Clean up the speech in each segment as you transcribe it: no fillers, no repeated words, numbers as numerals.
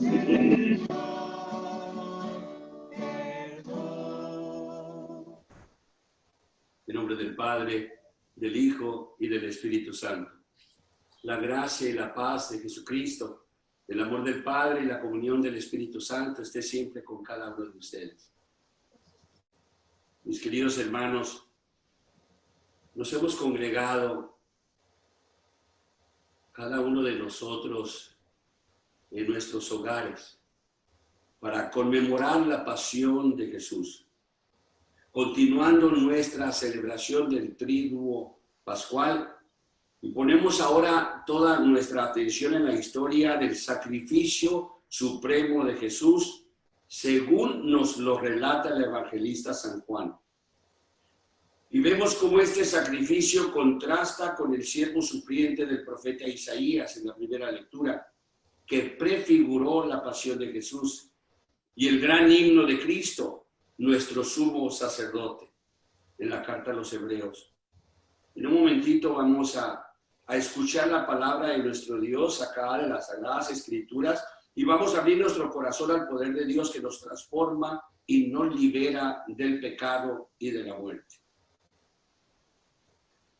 En nombre del Padre, del Hijo y del Espíritu Santo. La gracia y la paz de Jesucristo, el amor del Padre y la comunión del Espíritu Santo esté siempre con cada uno de ustedes. Mis queridos hermanos, nos hemos congregado cada uno de nosotros en nuestros hogares para conmemorar la pasión de Jesús, continuando nuestra celebración del Triduo Pascual, y ponemos ahora toda nuestra atención en la historia del sacrificio supremo de Jesús, según nos lo relata el evangelista San Juan. Y vemos cómo este sacrificio contrasta con el siervo sufriente del profeta Isaías en la primera lectura, que prefiguró la pasión de Jesús, y el gran himno de Cristo, nuestro sumo sacerdote, en la carta a los Hebreos. En un momentito vamos a escuchar la palabra de nuestro Dios sacada de las Sagradas Escrituras, y vamos a abrir nuestro corazón al poder de Dios que nos transforma y nos libera del pecado y de la muerte.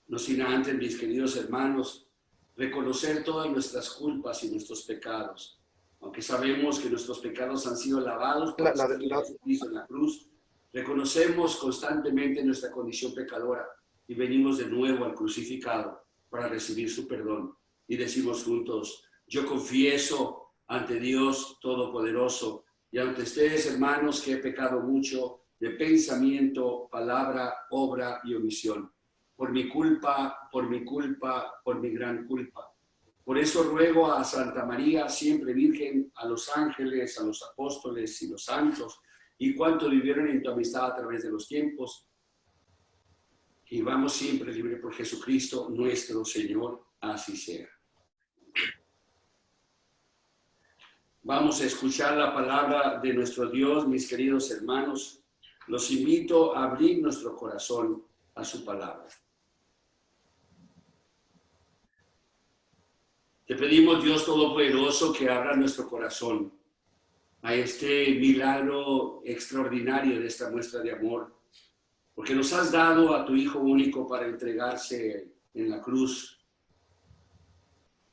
No sin antes, mis queridos hermanos, reconocer todas nuestras culpas y nuestros pecados. Aunque sabemos que nuestros pecados han sido lavados por la sangre de Jesucristo en la cruz, reconocemos constantemente nuestra condición pecadora y venimos de nuevo al crucificado para recibir su perdón. Y decimos juntos: yo confieso ante Dios Todopoderoso y ante ustedes, hermanos, que he pecado mucho de pensamiento, palabra, obra y omisión. Por mi culpa, por mi culpa, por mi gran culpa. Por eso ruego a Santa María, siempre Virgen, a los ángeles, a los apóstoles y los santos, y cuantos vivieron en tu amistad a través de los tiempos, que vivamos siempre libre por Jesucristo nuestro Señor, así sea. Vamos a escuchar la palabra de nuestro Dios, mis queridos hermanos. Los invito a abrir nuestro corazón a su palabra. Te pedimos, Dios Todopoderoso, que abra nuestro corazón a este milagro extraordinario de esta muestra de amor, porque nos has dado a tu Hijo único para entregarse en la cruz.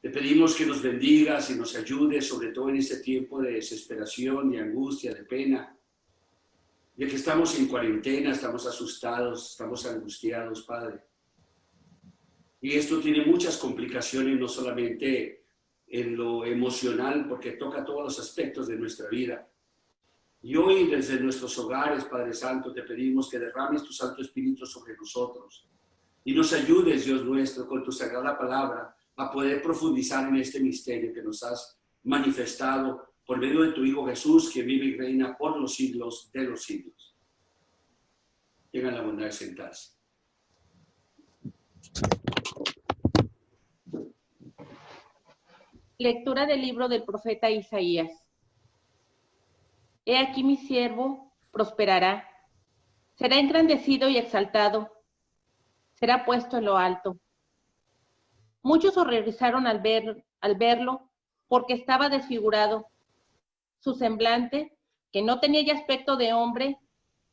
Te pedimos que nos bendigas y nos ayudes, sobre todo en este tiempo de desesperación, de angustia, de pena, ya que estamos en cuarentena, estamos asustados, estamos angustiados, Padre. Y esto tiene muchas complicaciones, no solamente en lo emocional, porque toca todos los aspectos de nuestra vida. Y hoy, desde nuestros hogares, Padre Santo, te pedimos que derrames tu Santo Espíritu sobre nosotros y nos ayudes, Dios nuestro, con tu sagrada palabra, a poder profundizar en este misterio que nos has manifestado por medio de tu Hijo Jesús, que vive y reina por los siglos de los siglos. Tengan la bondad de sentarse. Lectura del libro del profeta Isaías. He aquí mi siervo prosperará, será engrandecido y exaltado, será puesto en lo alto. Muchos horrorizaron al verlo, porque estaba desfigurado. Su semblante, que no tenía ya aspecto de hombre,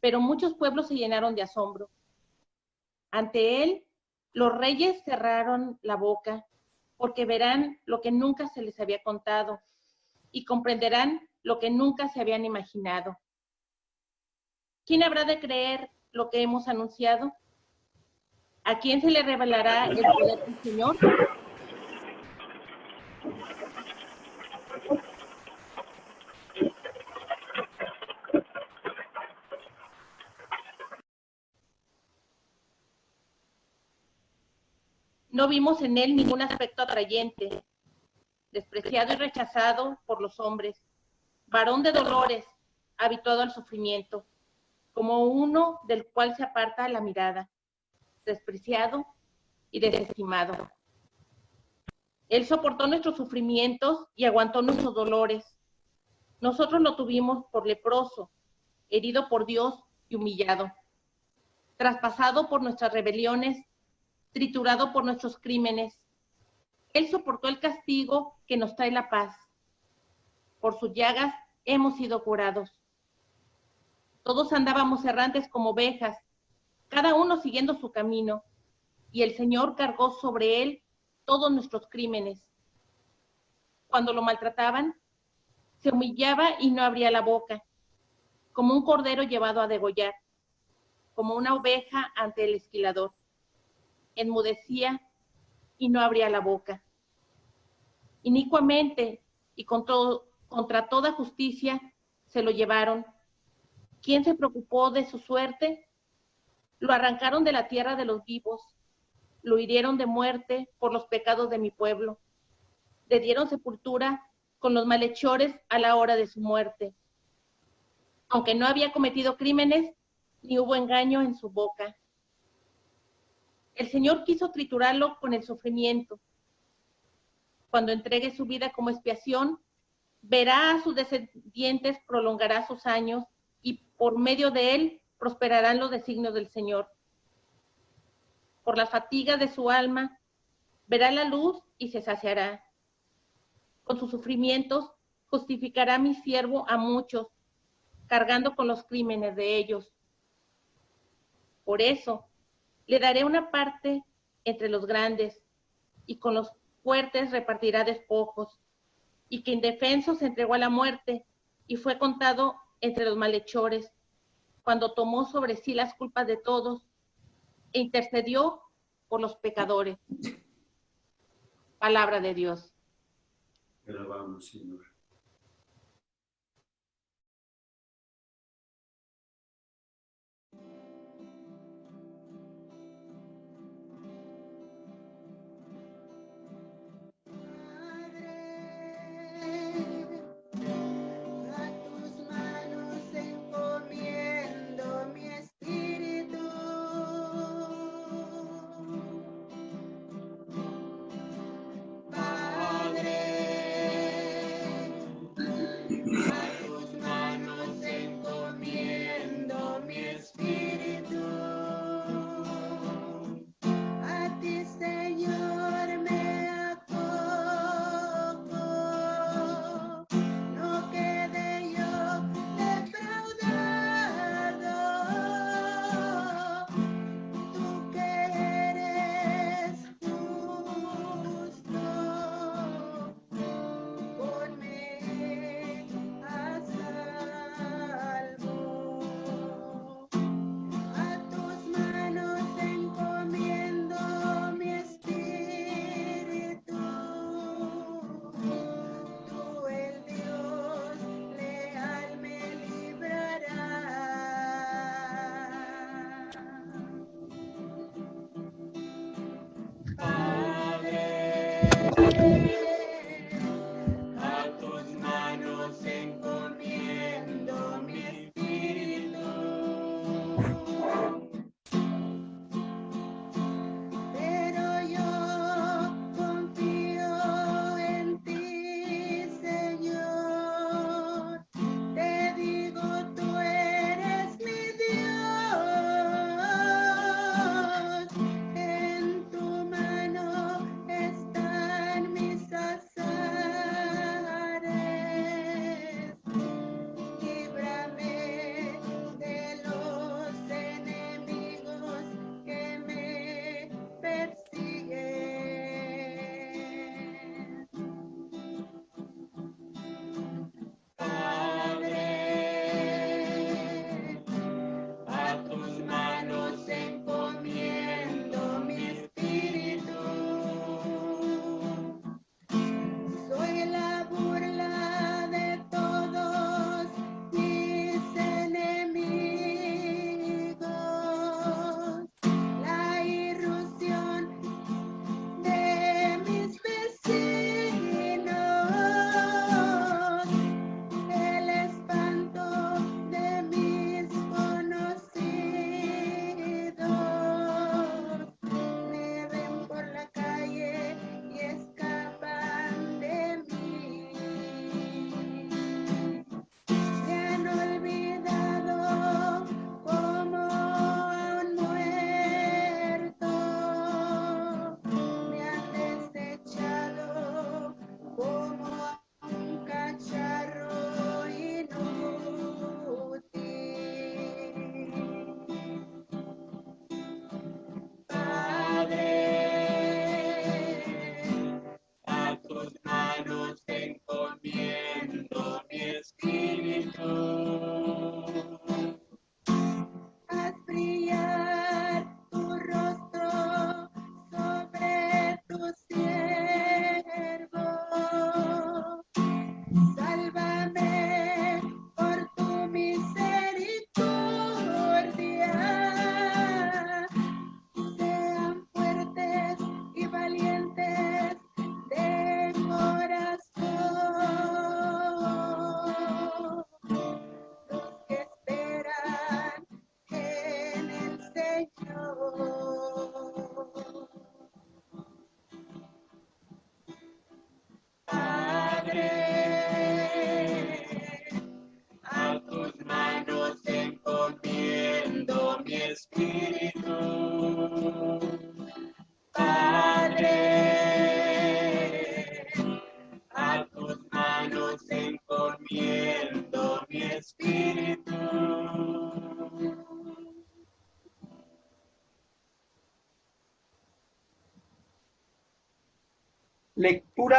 pero muchos pueblos se llenaron de asombro. Ante él, los reyes cerraron la boca, porque verán lo que nunca se les había contado y comprenderán lo que nunca se habían imaginado. ¿Quién habrá de creer lo que hemos anunciado? ¿A quién se le revelará el poder del Señor? No vimos en él ningún aspecto atrayente, despreciado y rechazado por los hombres, varón de dolores, habituado al sufrimiento, como uno del cual se aparta la mirada, despreciado y desestimado. Él soportó nuestros sufrimientos y aguantó nuestros dolores. Nosotros lo tuvimos por leproso, herido por Dios y humillado, traspasado por nuestras rebeliones, triturado por nuestros crímenes. Él soportó el castigo que nos trae la paz. por sus llagas hemos sido curados. Todos andábamos errantes como ovejas, cada uno siguiendo su camino, y el Señor cargó sobre él todos nuestros crímenes. Cuando lo maltrataban, se humillaba y no abría la boca, como un cordero llevado a degollar, como una oveja ante el esquilador. Enmudecía y no abría la boca. Inicuamente y contra toda justicia se lo llevaron. ¿Quién se preocupó de su suerte? Lo arrancaron de la tierra de los vivos, lo hirieron de muerte por los pecados de mi pueblo. Le dieron sepultura con los malhechores a la hora de su muerte. Aunque no había cometido crímenes, ni hubo engaño en su boca. El Señor quiso triturarlo con el sufrimiento. Cuando entregue su vida como expiación, verá a sus descendientes, prolongará sus años, y por medio de él prosperarán los designios del Señor. Por la fatiga de su alma, verá la luz y se saciará. Con sus sufrimientos justificará mi siervo a muchos, cargando con los crímenes de ellos. Por eso, le daré una parte entre los grandes, y con los fuertes repartirá despojos, y que indefenso se entregó a la muerte, y fue contado entre los malhechores, cuando tomó sobre sí las culpas de todos, e intercedió por los pecadores. Palabra de Dios. Te alabamos, Señor.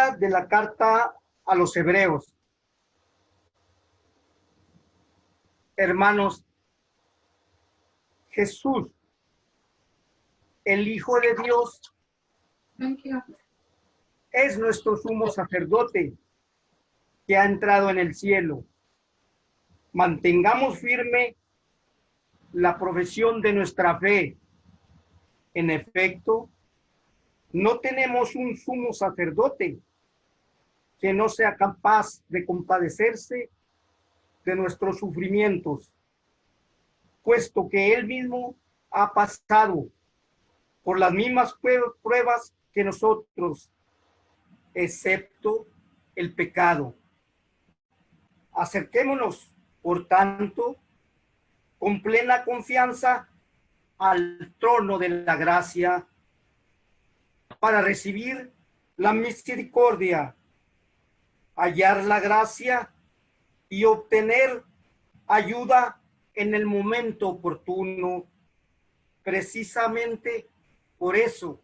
Lectura de la carta a los Hebreos. Hermanos, Jesús, el Hijo de Dios, es nuestro sumo sacerdote que ha entrado en el cielo. Mantengamos firme la profesión de nuestra fe. En efecto, no tenemos un sumo sacerdote que no sea capaz de compadecerse de nuestros sufrimientos, puesto que él mismo ha pasado por las mismas pruebas que nosotros, excepto el pecado. Acerquémonos, por tanto, con plena confianza al trono de la gracia para recibir la misericordia, hallar la gracia y obtener ayuda en el momento oportuno. Precisamente por eso,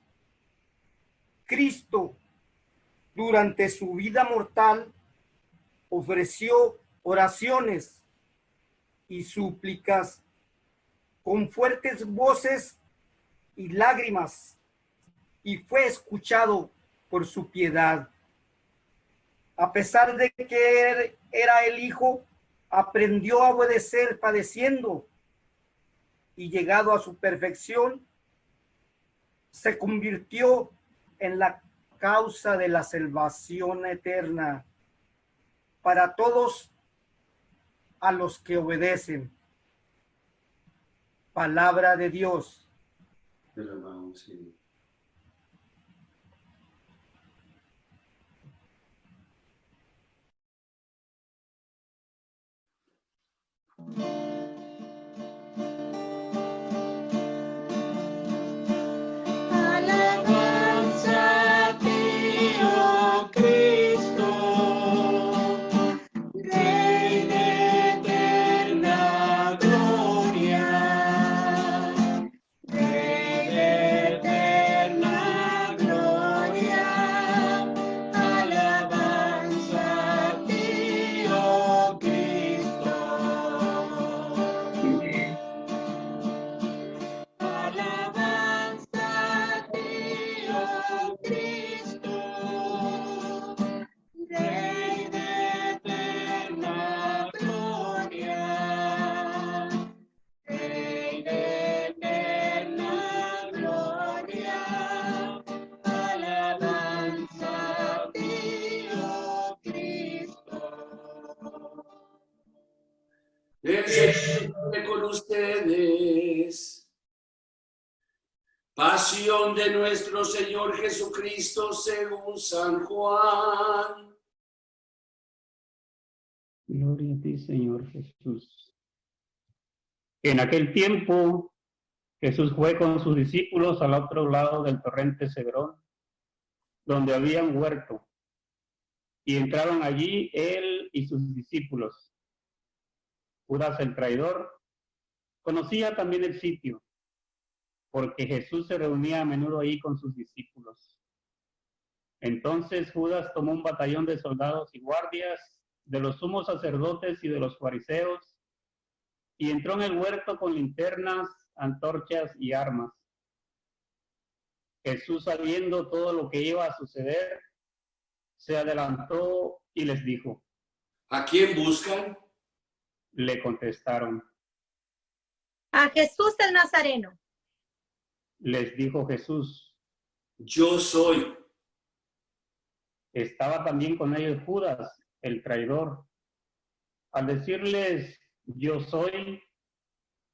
Cristo, durante su vida mortal, ofreció oraciones y súplicas con fuertes voces y lágrimas, y fue escuchado por su piedad. A pesar de que era el Hijo, aprendió a obedecer padeciendo, y llegado a su perfección, se convirtió en la causa de la salvación eterna para todos a los que obedecen. Palabra de Dios. Te alabamos, Señor. Alabanza a ti, oh Cristo, Rey de eterna gloria, Rey de eterna gloria. Alabanza a ti, oh Cristo. Alabanza a ti, oh Cristo, Rey de eterna gloria, Rey de eterna gloria. Alabanza a ti, oh Cristo. El Señor esté con ustedes. Pasión de nuestro Señor Jesucristo según San Juan. Gloria a ti, Señor Jesús. En aquel tiempo, Jesús fue con sus discípulos al otro lado del torrente Cedrón, donde había un huerto, y entraron allí él y sus discípulos. Judas, el traidor, conocía también el sitio, porque Jesús se reunía a menudo ahí con sus discípulos. Entonces Judas tomó un batallón de soldados y guardias, de los sumos sacerdotes y de los fariseos, y entró en el huerto con linternas, antorchas y armas. Jesús, sabiendo todo lo que iba a suceder, se adelantó y les dijo. ¿A quién buscan? Le contestaron. A Jesús el Nazareno. Les dijo Jesús. Yo soy. Estaba también con ellos Judas, el traidor. Al decirles, yo soy,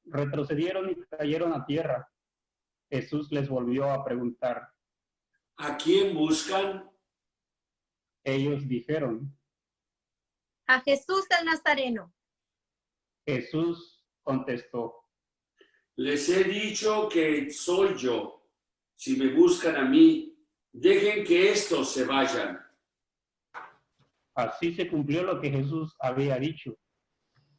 retrocedieron y cayeron a tierra. Jesús les volvió a preguntar. ¿A quién buscan? Ellos dijeron. A Jesús el Nazareno. Jesús contestó. Les he dicho que soy yo. Si me buscan a mí, dejen que estos se vayan. Así se cumplió lo que Jesús había dicho.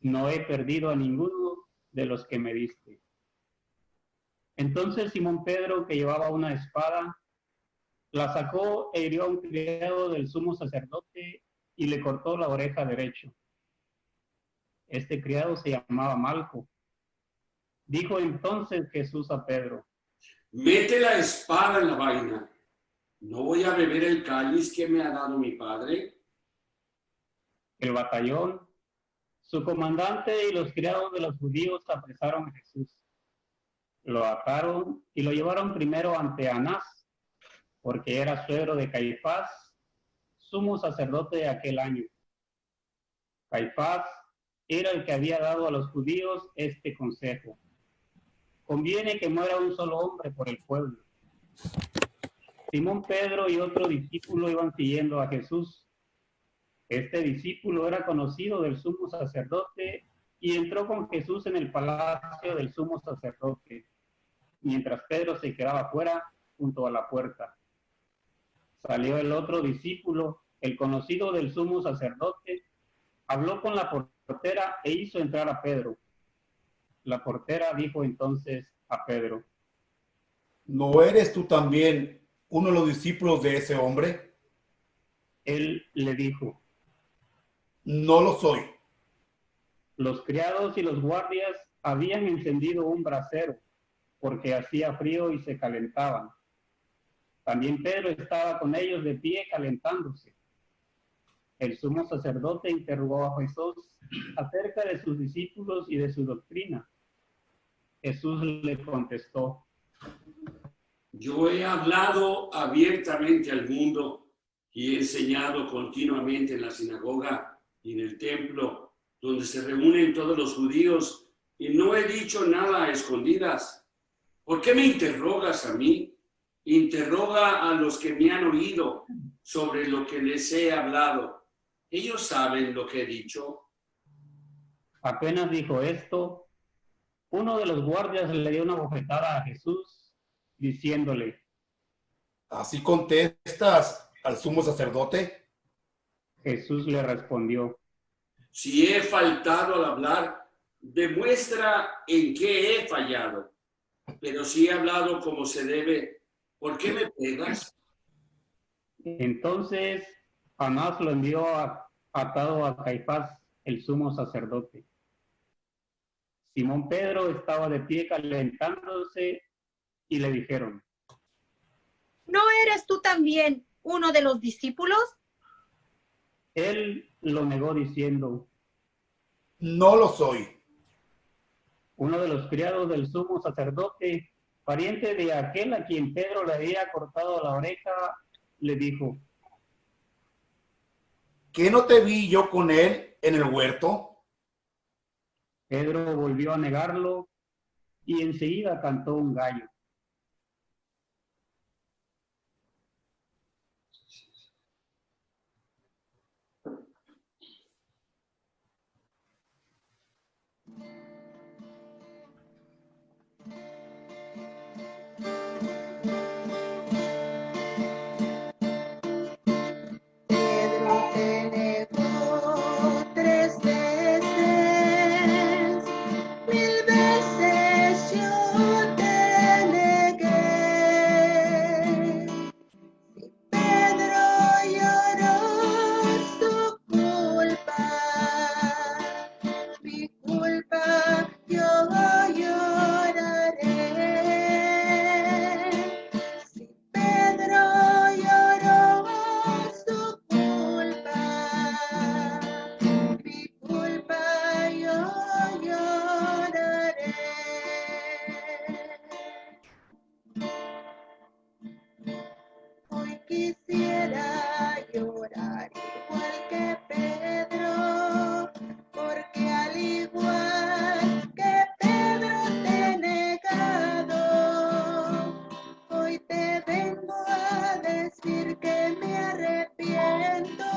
No he perdido a ninguno de los que me diste. Entonces Simón Pedro, que llevaba una espada, La sacó e hirió a un criado del sumo sacerdote y le cortó la oreja derecha. Este criado se llamaba Malco. Dijo entonces Jesús a Pedro: Mete la espada en la vaina. ¿No voy a beber el cáliz que me ha dado mi padre? el batallón, su comandante y los criados de los judíos apresaron a Jesús. Lo ataron y lo llevaron primero ante Anás, porque era suegro de Caifás, sumo sacerdote de aquel año. Caifás era el que había dado a los judíos este consejo: conviene que muera un solo hombre por el pueblo. Simón Pedro y otro discípulo iban siguiendo a Jesús. Este discípulo era conocido del sumo sacerdote y entró con Jesús en el palacio del sumo sacerdote, mientras Pedro se quedaba fuera junto a la puerta. Salió el otro discípulo, el conocido del sumo sacerdote, habló con la portera e hizo entrar a Pedro. La portera dijo entonces a Pedro: ¿No eres tú también uno de los discípulos de ese hombre? Él le dijo: No lo soy. los criados y los guardias habían encendido un brasero, porque hacía frío y se calentaban. También Pedro estaba con ellos de pie calentándose. El sumo sacerdote interrogó a Jesús acerca de sus discípulos y de su doctrina. Jesús le contestó: Yo he hablado abiertamente al mundo y he enseñado continuamente en la sinagoga y en el templo, donde se reúnen todos los judíos, y no he dicho nada a escondidas. ¿Por qué me interrogas a mí? Interroga a los que me han oído sobre lo que les he hablado. Ellos saben lo que he dicho. Apenas dijo esto, uno de los guardias le dio una bofetada a Jesús, diciéndole: ¿Así contestas al sumo sacerdote? Jesús le respondió: Si he faltado al hablar, demuestra en qué he fallado. Pero si he hablado como se debe, ¿por qué me pegas? Entonces Anás lo envió atado a Caifás, el sumo sacerdote. Simón Pedro estaba de pie calentándose y le dijeron: ¿No eres tú también uno de los discípulos? Él lo negó diciendo: No lo soy. uno de los criados del sumo sacerdote, pariente de aquel a quien Pedro le había cortado la oreja, le dijo: ¿Qué no te vi yo con él en el huerto? Pedro volvió a negarlo y enseguida cantó un gallo. Pedro te negó 3 veces, 1000 veces yo te negué. Pedro lloró su culpa, mi culpa yo lloraré. Si Pedro lloró su culpa, mi culpa yo lloraré. Hoy quisiera llorar igual que Pedro, porque al igual que Pedro te he negado. Hoy te vengo a decir que me arrepiento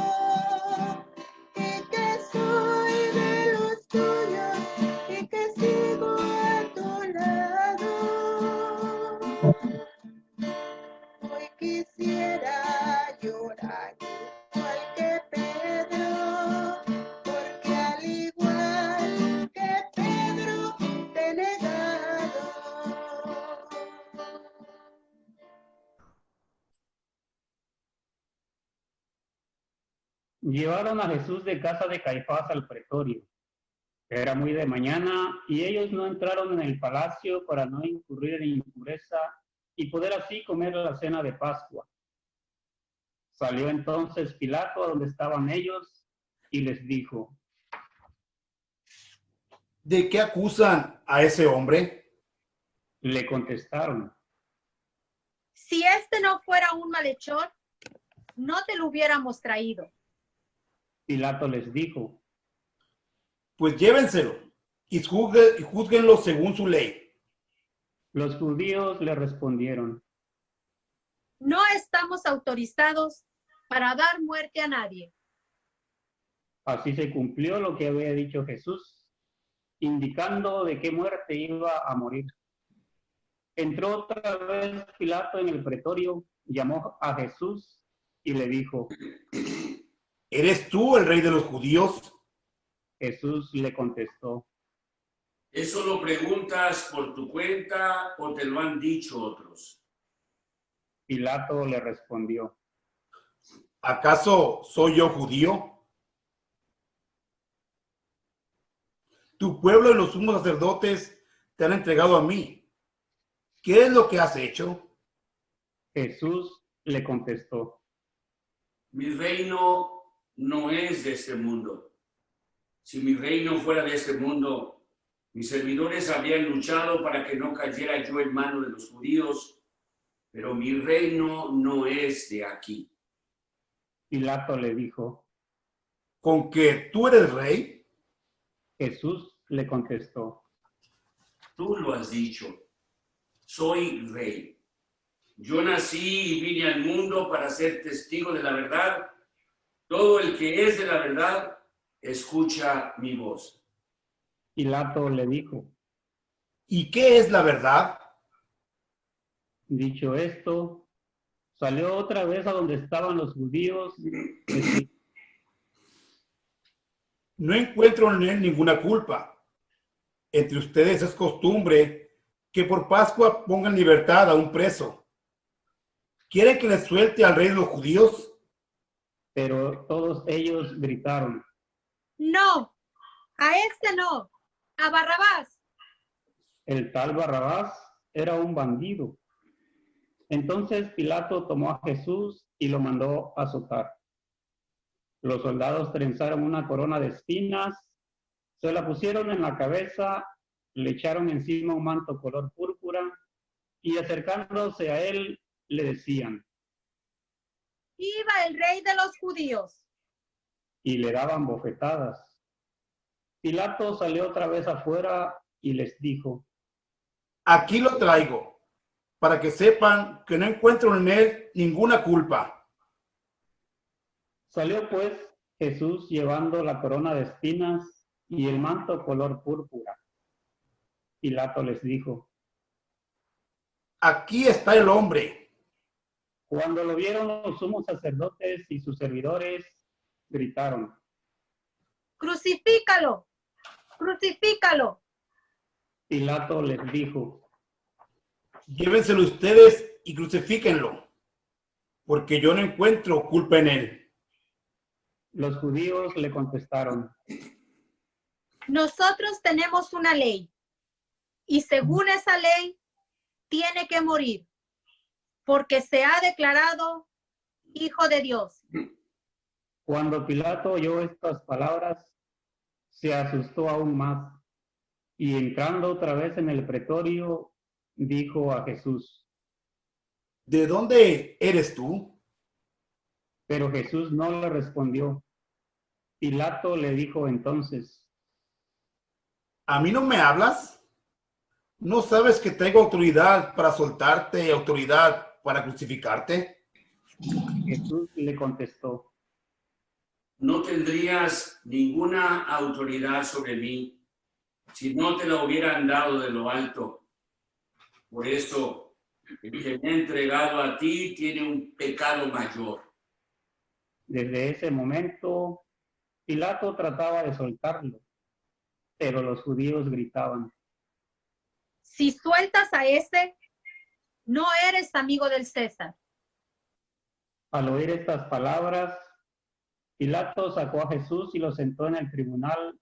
y que soy de los tuyos y que sigo a tu lado. Hoy quisiera llorar igual que Pedro. Llevaron a Jesús de casa de Caifás al pretorio. Era muy de mañana y ellos no entraron en el palacio para no incurrir en impureza y poder así comer la cena de Pascua. Salió entonces Pilato a donde estaban ellos y les dijo: ¿De qué acusan a ese hombre? Le contestaron: Si este no fuera un malhechor, no te lo hubiéramos traído. Pilato les dijo: Pues llévenselo y júzguenlo según su ley. Los judíos le respondieron: No estamos autorizados para dar muerte a nadie. Así se cumplió lo que había dicho Jesús, indicando de qué muerte iba a morir. Entró otra vez Pilato en el pretorio, llamó a Jesús y le dijo: ¿Eres tú el rey de los judíos? Jesús le contestó: ¿Eso lo preguntas por tu cuenta o te lo han dicho otros? Pilato le respondió: ¿Acaso soy yo judío? Tu pueblo y los sumos sacerdotes te han entregado a mí. ¿Qué es lo que has hecho? Jesús le contestó: Mi reino no es de este mundo. Si mi reino fuera de este mundo, mis servidores habrían luchado para que no cayera yo en manos de los judíos, pero mi reino no es de aquí. Pilato le dijo: ¿Con que tú eres rey? Jesús le contestó: Tú lo has dicho, soy rey. Yo nací y vine al mundo para ser testigo de la verdad. Todo el que es de la verdad, escucha mi voz. Pilato le dijo: ¿Y qué es la verdad? Dicho esto, salió otra vez a donde estaban los judíos. No encuentro en él ninguna culpa. Entre ustedes es costumbre que por Pascua pongan libertad a un preso. ¿Quieren que les suelte al rey de los judíos? Pero todos ellos gritaron: No, a este no, a Barrabás. el tal Barrabás era un bandido. Entonces Pilato tomó a Jesús y lo mandó azotar. Los soldados trenzaron una corona de espinas, se la pusieron en la cabeza, le echaron encima un manto color púrpura y acercándose a él le decían: Viva el rey de los judíos. y le daban bofetadas. Pilato salió otra vez afuera y les dijo: Aquí lo traigo, para que sepan que no encuentro en él ninguna culpa. Salió pues Jesús llevando la corona de espinas y el manto color púrpura. Pilato les dijo: Aquí está el hombre. Cuando lo vieron los sumos sacerdotes y sus servidores, gritaron: Crucifícalo, crucifícalo. Pilato les dijo: Llévenselo ustedes y crucifíquenlo, porque yo no encuentro culpa en él. Los judíos le contestaron: Nosotros tenemos una ley y según esa ley tiene que morir porque se ha declarado hijo de Dios. Cuando Pilato oyó estas palabras, se asustó aún más y entrando otra vez en el pretorio, dijo a Jesús: ¿De dónde eres tú? Pero Jesús no le respondió. Pilato le dijo entonces: ¿A mí no me hablas? ¿No sabes que tengo autoridad para soltarte y autoridad para crucificarte? Jesús le contestó: No tendrías ninguna autoridad sobre mí si no te la hubieran dado de lo alto. Por eso, el que me ha entregado a ti tiene un pecado mayor. Desde ese momento, Pilato trataba de soltarlo, pero los judíos gritaban: Si sueltas a ese, no eres amigo del César. Al oír estas palabras, Pilato sacó a Jesús y lo sentó en el tribunal,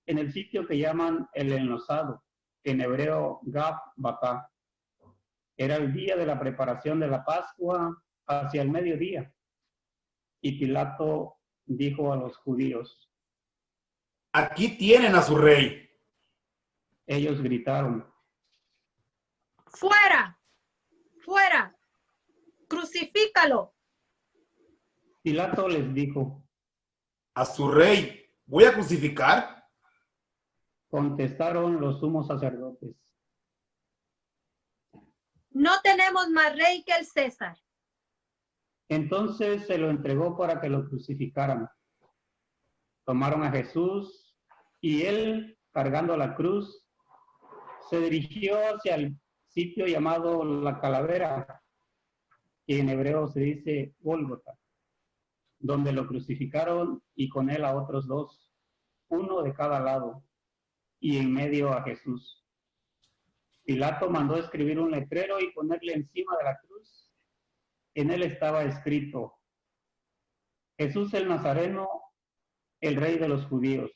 en el sitio que llaman el Enlosado, en hebreo Gab-Batá. Era el día de la preparación de la Pascua, hacia el mediodía. Y Pilato dijo a los judíos: Aquí tienen a su rey. Ellos gritaron: ¡Fuera! ¡Fuera! ¡Crucifícalo! Pilato les dijo: ¿A su rey voy a crucificar? Contestaron los sumos sacerdotes: No tenemos más rey que el César. Entonces se lo entregó para que lo crucificaran. Tomaron a Jesús y él, cargando la cruz, se dirigió hacia el sitio llamado la Calavera, que en hebreo se dice Gólgota, donde lo crucificaron y con él a otros dos, uno de cada lado, y en medio a Jesús. Pilato mandó escribir un letrero y ponerle encima de la cruz. En él estaba escrito: Jesús el Nazareno, el rey de los judíos.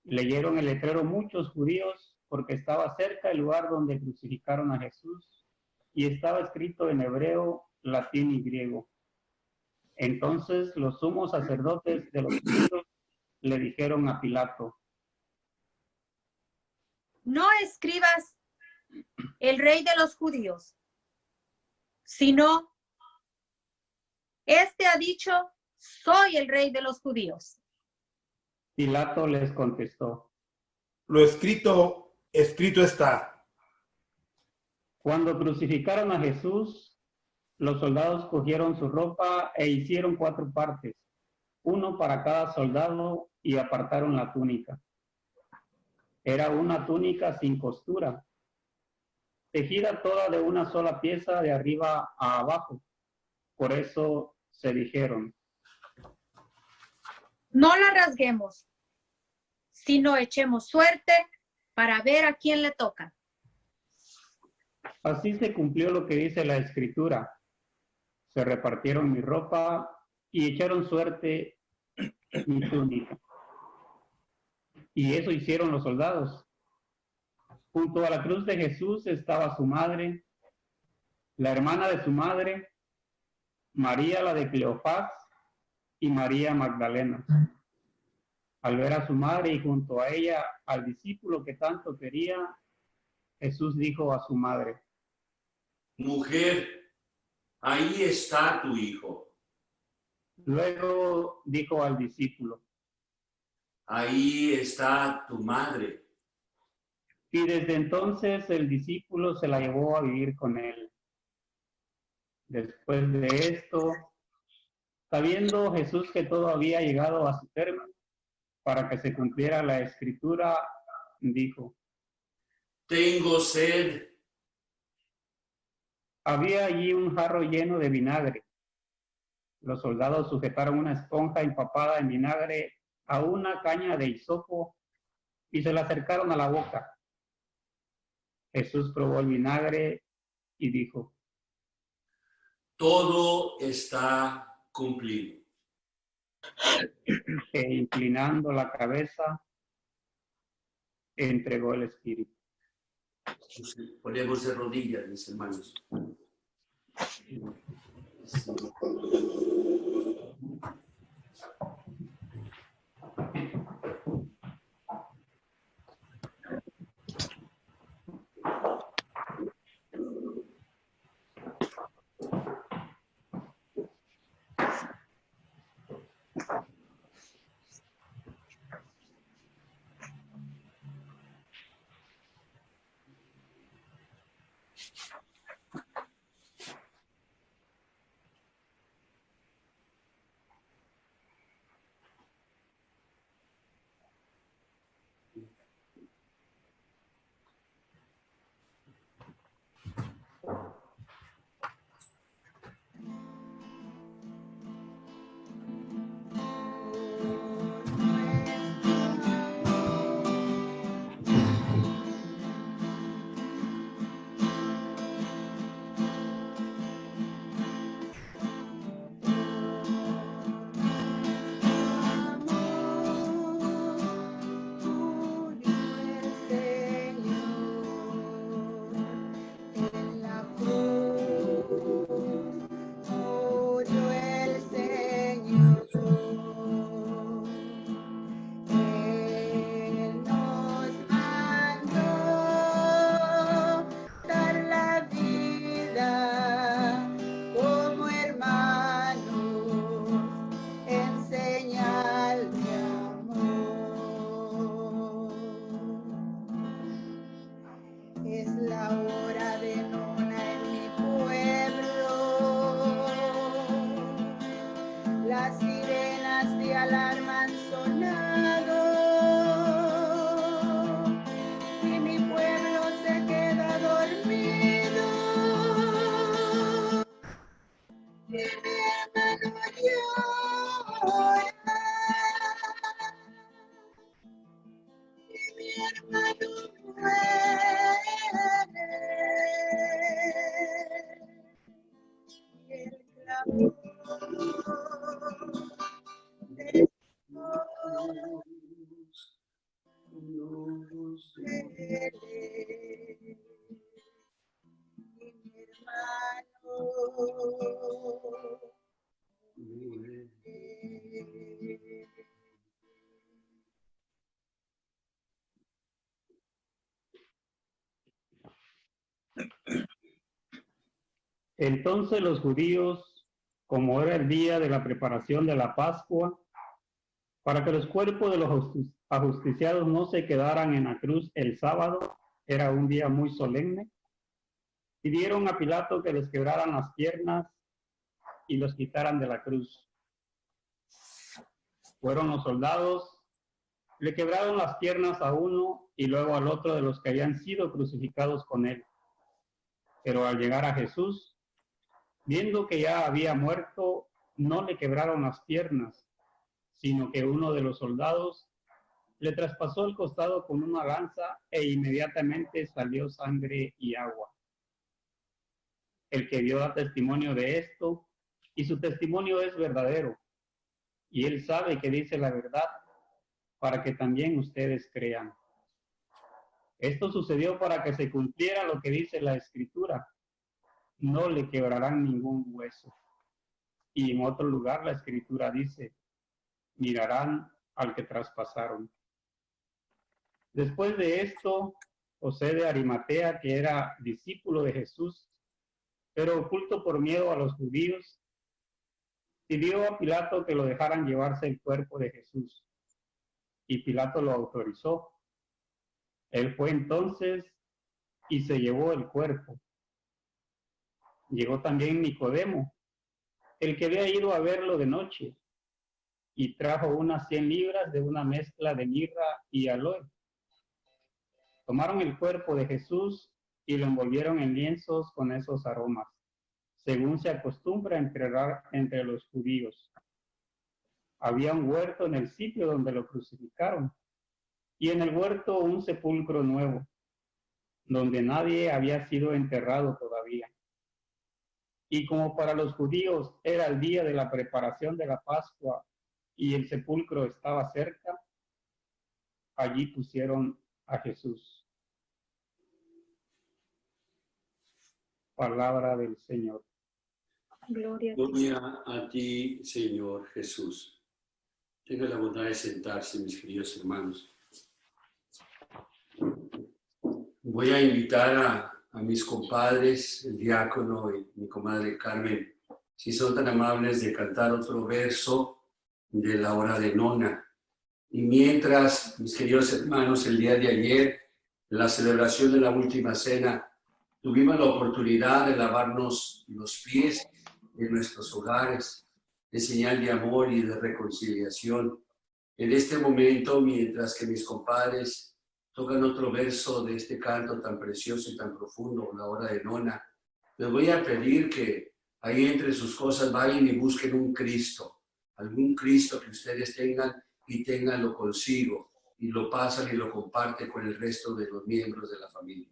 Leyeron el letrero muchos judíos porque estaba cerca el lugar donde crucificaron a Jesús y estaba escrito en hebreo, latín y griego. Entonces los sumos sacerdotes de los judíos le dijeron a Pilato: No escribas el rey de los judíos, sino este ha dicho, soy el rey de los judíos. Pilato les contestó: Lo escrito, escrito está. Cuando crucificaron a Jesús, los soldados cogieron su ropa e hicieron 4 partes, uno para cada soldado, y apartaron la túnica. Era una túnica sin costura, tejida toda de una sola pieza de arriba a abajo. Por eso se dijeron: No la rasguemos, sino echemos suerte para ver a quién le toca. Así se cumplió lo que dice la Escritura: se repartieron mi ropa y echaron suerte mi túnica. Y eso hicieron los soldados. Junto a la cruz de Jesús estaba su madre, la hermana de su madre, María la de Cleofás y María Magdalena. Al ver a su madre y junto a ella al discípulo que tanto quería, Jesús dijo a su madre: Mujer, ahí está tu hijo. Luego dijo al discípulo: Ahí está tu madre. Y desde entonces el discípulo se la llevó a vivir con él. Después de esto, sabiendo Jesús que todo había llegado a su término, para que se cumpliera la Escritura, dijo: Tengo sed. Había allí un jarro lleno de vinagre. Los soldados sujetaron una esponja empapada en vinagre a una caña de hisopo y se la acercaron a la boca. Jesús probó el vinagre y dijo: Todo está cumplido. E inclinando la cabeza, entregó el espíritu. Ponemos de rodillas, mis hermanos. sirenas de alarma han sonado y mi pueblo se queda dormido y mi hermano llora y mi hermano muere. Y el clamor de y mi hermano Entonces los judíos, como era el día de la preparación de la Pascua, para que los cuerpos de los ajusticiados no se quedaran en la cruz el sábado, era un día muy solemne, pidieron a Pilato que les quebraran las piernas y los quitaran de la cruz. Fueron los soldados, le quebraron las piernas a uno y luego al otro de los que habían sido crucificados con él. Pero al llegar a Jesús, viendo que ya había muerto, no le quebraron las piernas, sino que uno de los soldados le traspasó el costado con una lanza e inmediatamente salió sangre y agua. El que vio da testimonio de esto, y su testimonio es verdadero, y él sabe que dice la verdad, para que también ustedes crean. Esto sucedió para que se cumpliera lo que dice la Escritura: no le quebrarán ningún hueso. Y en otro lugar la Escritura dice: mirarán al que traspasaron. Después de esto, José de Arimatea, que era discípulo de Jesús, pero oculto por miedo a los judíos, pidió a Pilato que lo dejaran llevarse el cuerpo de Jesús. Y Pilato lo autorizó. Él fue entonces y se llevó el cuerpo. Llegó también Nicodemo, el que había ido a verlo de noche, y trajo unas 100 libras de una mezcla de mirra y aloe. Tomaron el cuerpo de Jesús y lo envolvieron en lienzos con esos aromas, según se acostumbra enterrar entre los judíos. Había un huerto en el sitio donde lo crucificaron, y en el huerto un sepulcro nuevo, donde nadie había sido enterrado todavía. Y como para los judíos era el día de la preparación de la Pascua y el sepulcro estaba cerca, allí pusieron a Jesús. Palabra del Señor. Gloria a ti. Gloria a ti, Señor Jesús. Tenga la bondad de sentarse, mis queridos hermanos. Voy a invitar a mis compadres, el diácono y mi comadre Carmen, si son tan amables de cantar otro verso de la hora de nona. Y mientras, mis queridos hermanos, el día de ayer, en la celebración de la última cena, tuvimos la oportunidad de lavarnos los pies en nuestros hogares, en señal de amor y de reconciliación. En este momento, mientras que mis compadres tocan otro verso de este canto tan precioso y tan profundo, la hora de nona, les voy a pedir que ahí entre sus cosas vayan y busquen un Cristo, algún Cristo que ustedes tengan y ténganlo consigo y lo pasan y lo comparten con el resto de los miembros de la familia.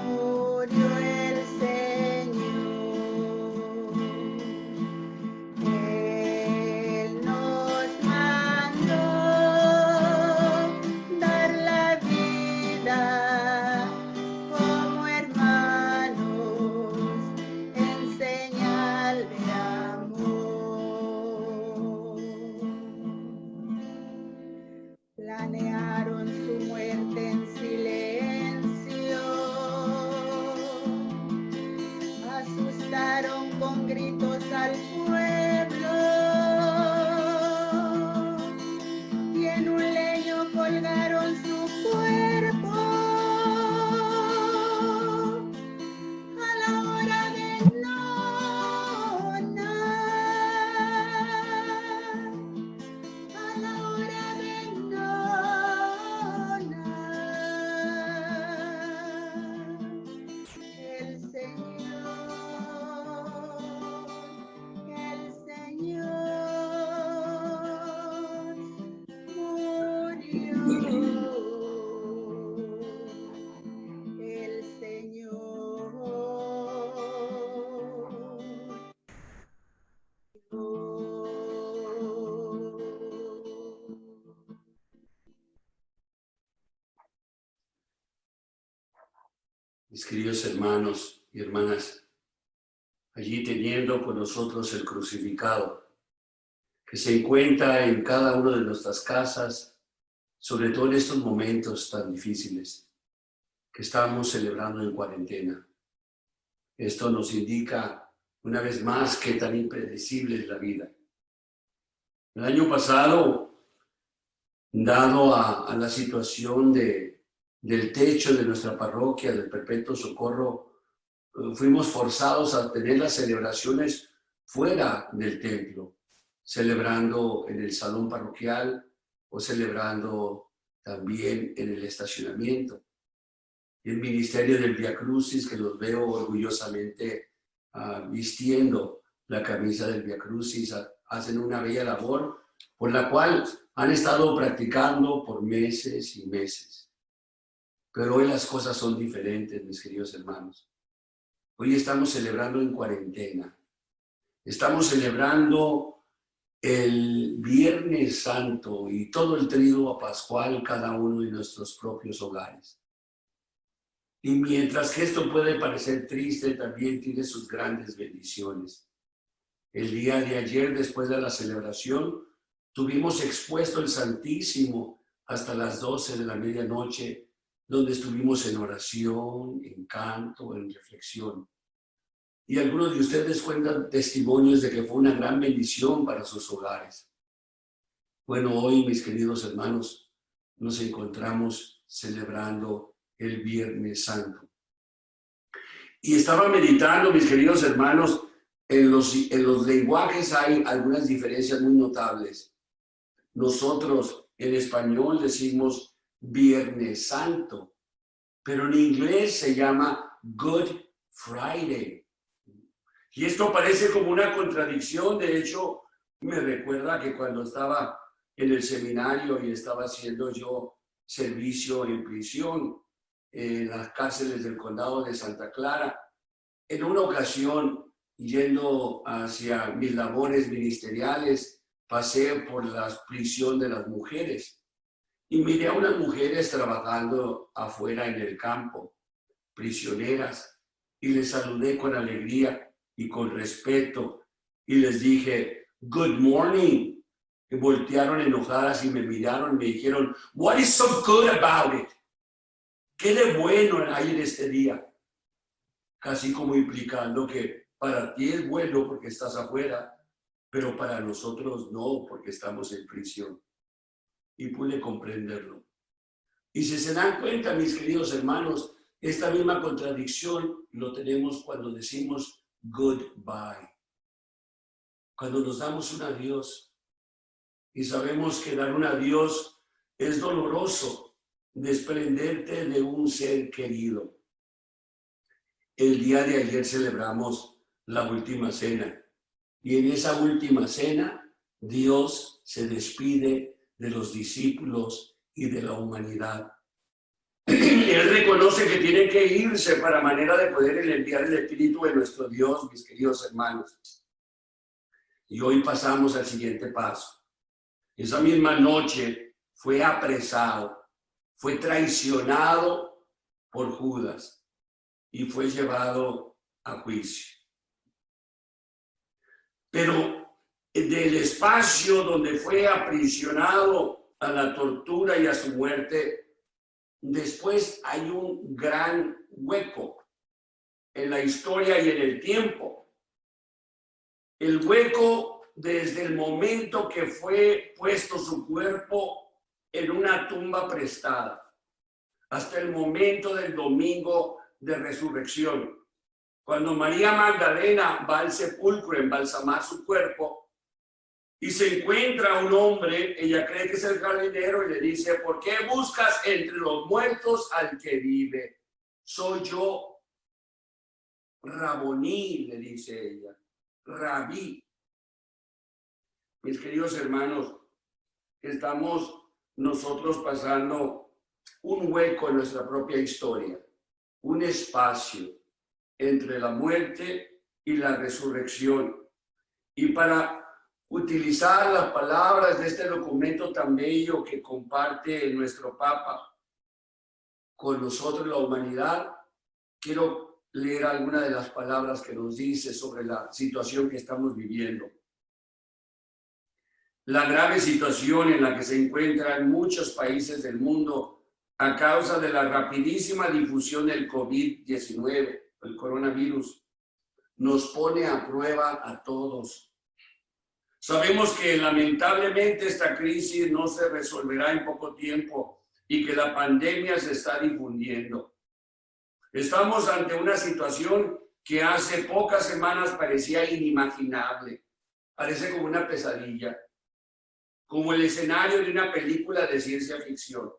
Murió el Señor dieron gritos al pueblo y en un leño colgaron su cuerpo. A la hora de nona, a la hora de nona, el Señor murió. El Señor Mis queridos hermanos y hermanas, allí teniendo con nosotros el crucificado, que se encuentra en cada una de nuestras casas, sobre todo en estos momentos tan difíciles que estamos celebrando en cuarentena. Esto nos indica una vez más qué tan impredecible es la vida. El año pasado, dado a la situación del techo de nuestra parroquia, del Perpetuo Socorro, fuimos forzados a tener las celebraciones fuera del templo, celebrando en el salón parroquial o celebrando también en el estacionamiento. El ministerio del Vía Crucis, que los veo orgullosamente vistiendo la camisa del Vía Crucis, hacen una bella labor por la cual han estado practicando por meses y meses. Pero hoy las cosas son diferentes, mis queridos hermanos. Hoy estamos celebrando en cuarentena. Estamos celebrando el Viernes Santo y todo el Tríduo Pascual, cada uno de nuestros propios hogares. Y mientras que esto puede parecer triste, también tiene sus grandes bendiciones. El día de ayer, después de la celebración, tuvimos expuesto el Santísimo hasta las 12 de la medianoche, donde estuvimos en oración, en canto, en reflexión. Y algunos de ustedes cuentan testimonios de que fue una gran bendición para sus hogares. Bueno, hoy, mis queridos hermanos, nos encontramos celebrando el Viernes Santo. Y estaba meditando, mis queridos hermanos, en los lenguajes hay algunas diferencias muy notables. Nosotros en español decimos Viernes Santo, pero en inglés se llama Good Friday. Y esto parece como una contradicción. De hecho, me recuerda que cuando estaba en el seminario y estaba haciendo yo servicio en prisión, en las cárceles del condado de Santa Clara, en una ocasión, yendo hacia mis labores ministeriales, pasé por la prisión de las mujeres y miré a unas mujeres trabajando afuera en el campo, prisioneras, y les saludé con alegría y con respeto y les dije, "Good morning." Y voltearon enojadas y me miraron y me dijeron, "What is so good about it?" ¿Qué de bueno hay en este día? Casi como implicando que para ti es bueno porque estás afuera, pero para nosotros no, porque estamos en prisión. Y pude comprenderlo. Y si se dan cuenta, mis queridos hermanos, esta misma contradicción lo tenemos cuando decimos goodbye. Cuando nos damos un adiós y sabemos que dar un adiós es doloroso, desprenderte de un ser querido. El día de ayer celebramos la última cena y en esa última cena Dios se despide de los discípulos y de la humanidad. Él reconoce que tiene que irse para manera de poder enviar el Espíritu de nuestro Dios, mis queridos hermanos. Y hoy pasamos al siguiente paso. Esa misma noche fue apresado, fue traicionado por Judas y fue llevado a juicio. Pero del espacio donde fue aprisionado a la tortura y a su muerte, después hay un gran hueco en la historia y en el tiempo. El hueco desde el momento que fue puesto su cuerpo en una tumba prestada hasta el momento del domingo de resurrección. Cuando María Magdalena va al sepulcro a embalsamar su cuerpo y se encuentra un hombre, ella cree que es el jardinero y le dice: ¿por qué buscas entre los muertos al que vive? Soy yo, Raboní, le dice ella, Rabí. Mis queridos hermanos, estamos nosotros pasando un hueco en nuestra propia historia, un espacio entre la muerte y la resurrección. Y para utilizar las palabras de este documento tan bello que comparte nuestro Papa con nosotros, la humanidad, quiero leer algunas de las palabras que nos dice sobre la situación que estamos viviendo. La grave situación en la que se encuentran muchos países del mundo a causa de la rapidísima difusión del COVID-19, el coronavirus, nos pone a prueba a todos. Sabemos que lamentablemente esta crisis no se resolverá en poco tiempo y que la pandemia se está difundiendo. Estamos ante una situación que hace pocas semanas parecía inimaginable, parece como una pesadilla, como el escenario de una película de ciencia ficción.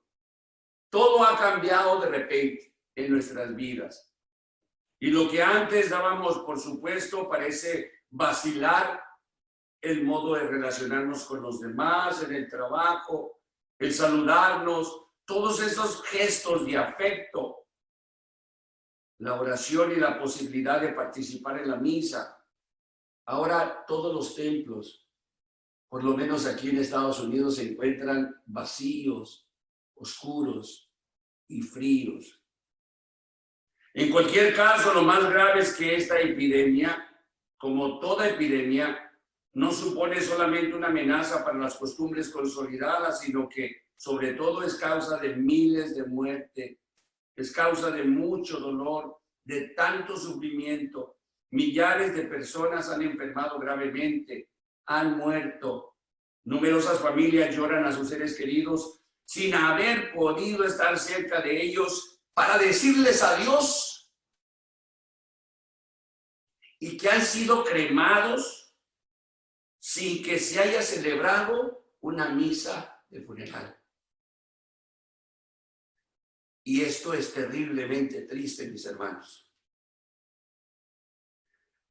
Todo ha cambiado de repente en nuestras vidas. Y lo que antes dábamos por supuesto parece vacilar el modo de relacionarnos con los demás, en el trabajo, el saludarnos, todos esos gestos de afecto, la oración y la posibilidad de participar en la misa. Ahora todos los templos, por lo menos aquí en Estados Unidos, se encuentran vacíos, oscuros y fríos. En cualquier caso, lo más grave es que esta epidemia, como toda epidemia, no supone solamente una amenaza para las costumbres consolidadas, sino que sobre todo es causa de miles de muertes, es causa de mucho dolor, de tanto sufrimiento. Millares de personas han enfermado gravemente, han muerto. Numerosas familias lloran a sus seres queridos sin haber podido estar cerca de ellos para decirles adiós, y que han sido cremados sin que se haya celebrado una misa de funeral. Y esto es terriblemente triste, mis hermanos.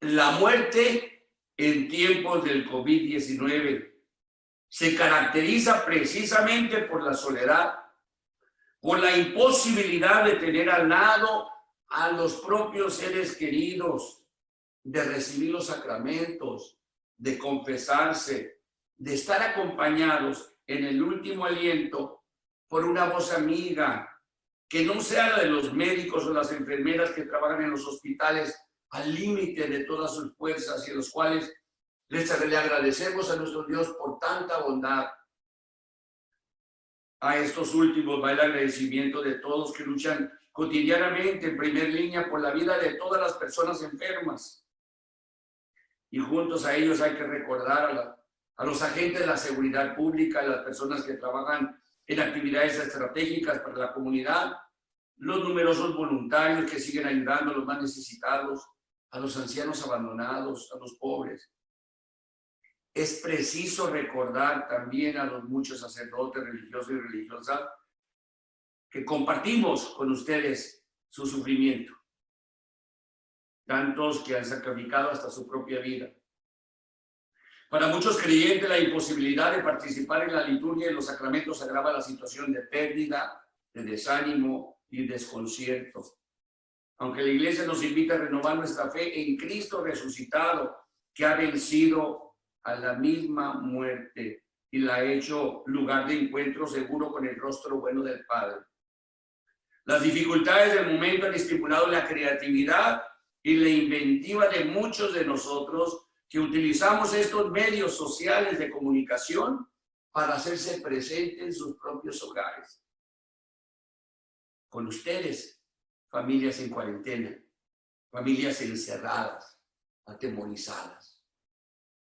La muerte en tiempos del COVID-19 se caracteriza precisamente por la soledad, por la imposibilidad de tener al lado a los propios seres queridos, de recibir los sacramentos, de confesarse, de estar acompañados en el último aliento por una voz amiga, que no sea la de los médicos o las enfermeras que trabajan en los hospitales al límite de todas sus fuerzas y a los cuales le agradecemos a nuestro Dios por tanta bondad. A estos últimos va el agradecimiento de todos que luchan cotidianamente en primer línea por la vida de todas las personas enfermas. Y juntos a ellos hay que recordar a los agentes de la seguridad pública, a las personas que trabajan en actividades estratégicas para la comunidad, los numerosos voluntarios que siguen ayudando a los más necesitados, a los ancianos abandonados, a los pobres. Es preciso recordar también a los muchos sacerdotes religiosos y religiosas que compartimos con ustedes su sufrimiento. Tantos que han sacrificado hasta su propia vida. Para muchos creyentes, la imposibilidad de participar en la liturgia y los sacramentos agrava la situación de pérdida, de desánimo y desconcierto. Aunque la Iglesia nos invita a renovar nuestra fe en Cristo resucitado, que ha vencido a la misma muerte y la ha hecho lugar de encuentro seguro con el rostro bueno del Padre. Las dificultades del momento han estimulado la creatividad y la inventiva de muchos de nosotros que utilizamos estos medios sociales de comunicación para hacerse presentes en sus propios hogares. Con ustedes, familias en cuarentena, familias encerradas, atemorizadas.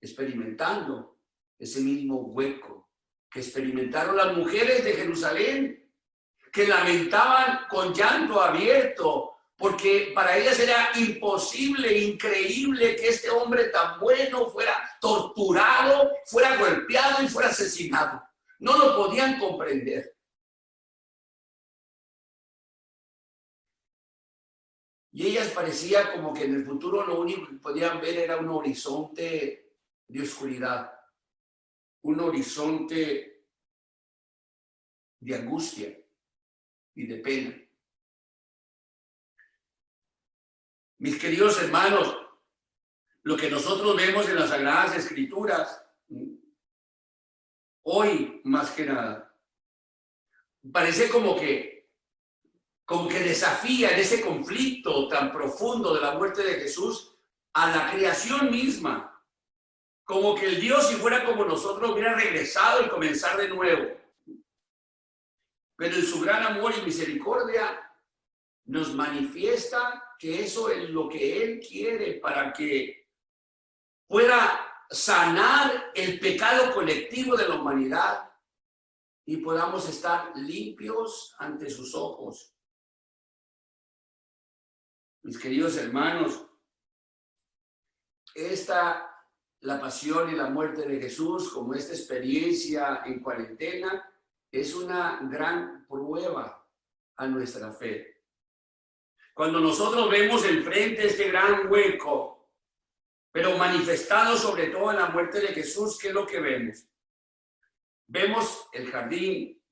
experimentando ese mismo hueco que experimentaron las mujeres de Jerusalén, que lamentaban con llanto abierto, porque para ellas era imposible, increíble que este hombre tan bueno fuera torturado, fuera golpeado y fuera asesinado. No lo podían comprender. Y ellas parecía como que en el futuro lo único que podían ver era un horizonte de oscuridad, un horizonte de angustia y de pena. Mis queridos hermanos, lo que nosotros vemos en las Sagradas Escrituras, hoy más que nada, parece como que desafía en ese conflicto tan profundo de la muerte de Jesús a la creación misma. Como que el Dios, si fuera como nosotros, hubiera regresado y comenzar de nuevo. Pero en su gran amor y misericordia nos manifiesta que eso es lo que Él quiere para que pueda sanar el pecado colectivo de la humanidad y podamos estar limpios ante sus ojos. Mis queridos hermanos, la pasión y la muerte de Jesús, como esta experiencia en cuarentena, es una gran prueba a nuestra fe. Cuando nosotros vemos enfrente este gran hueco, pero manifestado sobre todo en la muerte de Jesús, ¿qué es lo que vemos? Vemos el jardín,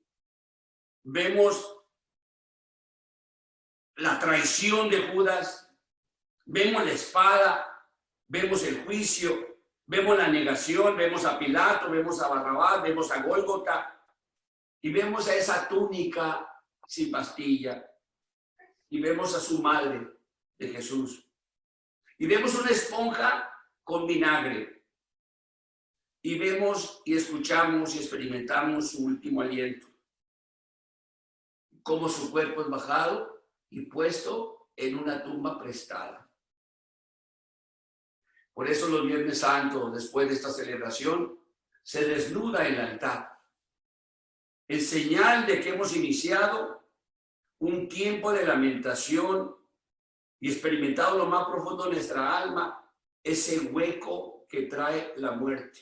vemos la traición de Judas, vemos la espada, vemos el juicio, vemos la negación, vemos a Pilato, vemos a Barrabás, vemos a Gólgota y vemos a esa túnica sin pastilla y vemos a su madre de Jesús y vemos una esponja con vinagre y vemos y escuchamos y experimentamos su último aliento, cómo su cuerpo es bajado y puesto en una tumba prestada. Por eso los Viernes Santos, después de esta celebración, se desnuda el altar, en señal de que hemos iniciado un tiempo de lamentación y experimentado lo más profundo de nuestra alma, ese hueco que trae la muerte.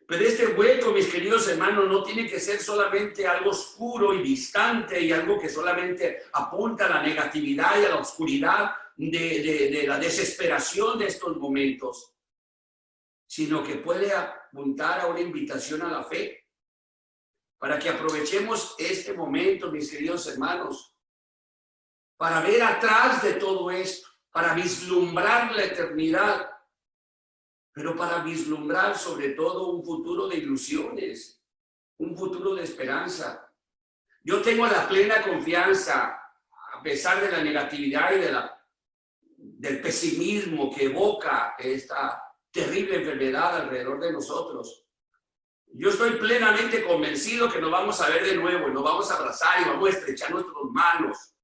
Pero este hueco, mis queridos hermanos, no tiene que ser solamente algo oscuro y distante y algo que solamente apunta a la negatividad y a la oscuridad de la desesperación de estos momentos, sino que puede apuntar a una invitación a la fe, para que aprovechemos este momento, mis queridos hermanos, para ver atrás de todo esto, para vislumbrar la eternidad, pero para vislumbrar sobre todo un futuro de ilusiones, un futuro de esperanza. Yo tengo la plena confianza, a pesar de la negatividad y del pesimismo que evoca esta terrible enfermedad alrededor de nosotros. Yo estoy plenamente convencido que nos vamos a ver de nuevo y nos vamos a abrazar y vamos a estrechar nuestras manos.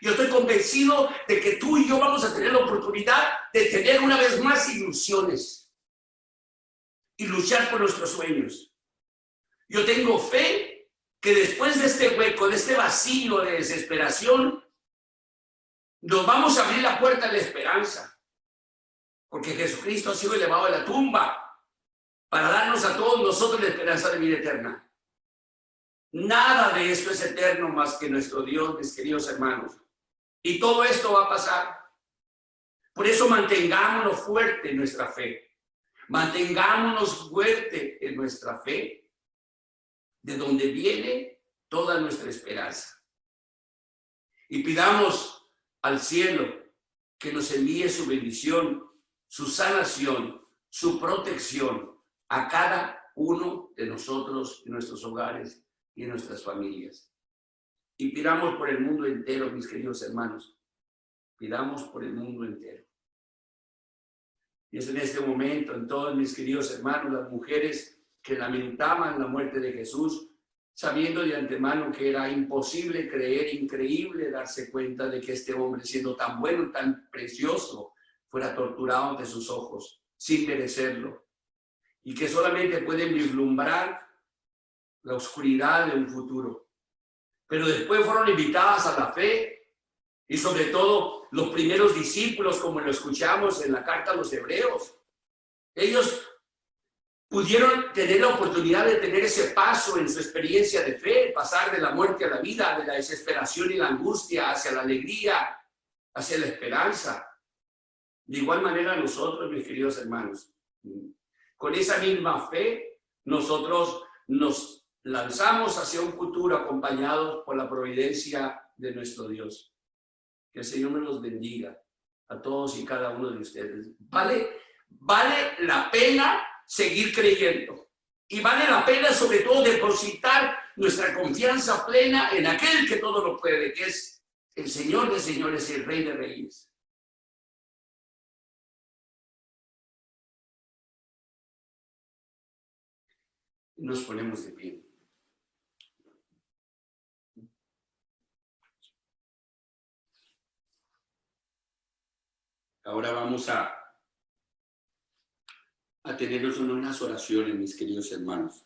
Yo estoy convencido de que tú y yo vamos a tener la oportunidad de tener una vez más ilusiones y luchar por nuestros sueños. Yo tengo fe que después de este hueco, de este vacío de desesperación, nos vamos a abrir la puerta de la esperanza, porque Jesucristo ha sido elevado de la tumba para darnos a todos nosotros la esperanza de vida eterna. Nada de esto es eterno más que nuestro Dios, mis queridos hermanos. Y todo esto va a pasar. Por eso mantengámonos fuerte en nuestra fe. Mantengámonos fuerte en nuestra fe, de donde viene toda nuestra esperanza. Y pidamos al cielo que nos envíe su bendición, su sanación, su protección a cada uno de nosotros, en nuestros hogares y en nuestras familias. Y pidamos por el mundo entero, mis queridos hermanos. Pidamos por el mundo entero. Y es en este momento, en todos mis queridos hermanos, las mujeres que lamentaban la muerte de Jesús, sabiendo de antemano que era imposible creer, increíble darse cuenta de que este hombre, siendo tan bueno, tan precioso, fuera torturado ante sus ojos, sin merecerlo, y que solamente pueden vislumbrar la oscuridad de un futuro. Pero después fueron invitadas a la fe, y sobre todo los primeros discípulos, como lo escuchamos en la carta a los Hebreos. Ellos pudieron tener la oportunidad de tener ese paso en su experiencia de fe, pasar de la muerte a la vida, de la desesperación y la angustia hacia la alegría, hacia la esperanza. De igual manera nosotros, mis queridos hermanos, con esa misma fe, nosotros nos lanzamos hacia un futuro acompañados por la providencia de nuestro Dios. Que el Señor me los bendiga a todos y cada uno de ustedes. Vale la pena seguir creyendo. Y vale la pena sobre todo depositar nuestra confianza plena en aquel que todo lo puede, que es el Señor de señores y el Rey de reyes. Nos ponemos de pie. Ahora vamos a tenernos unas oraciones, mis queridos hermanos.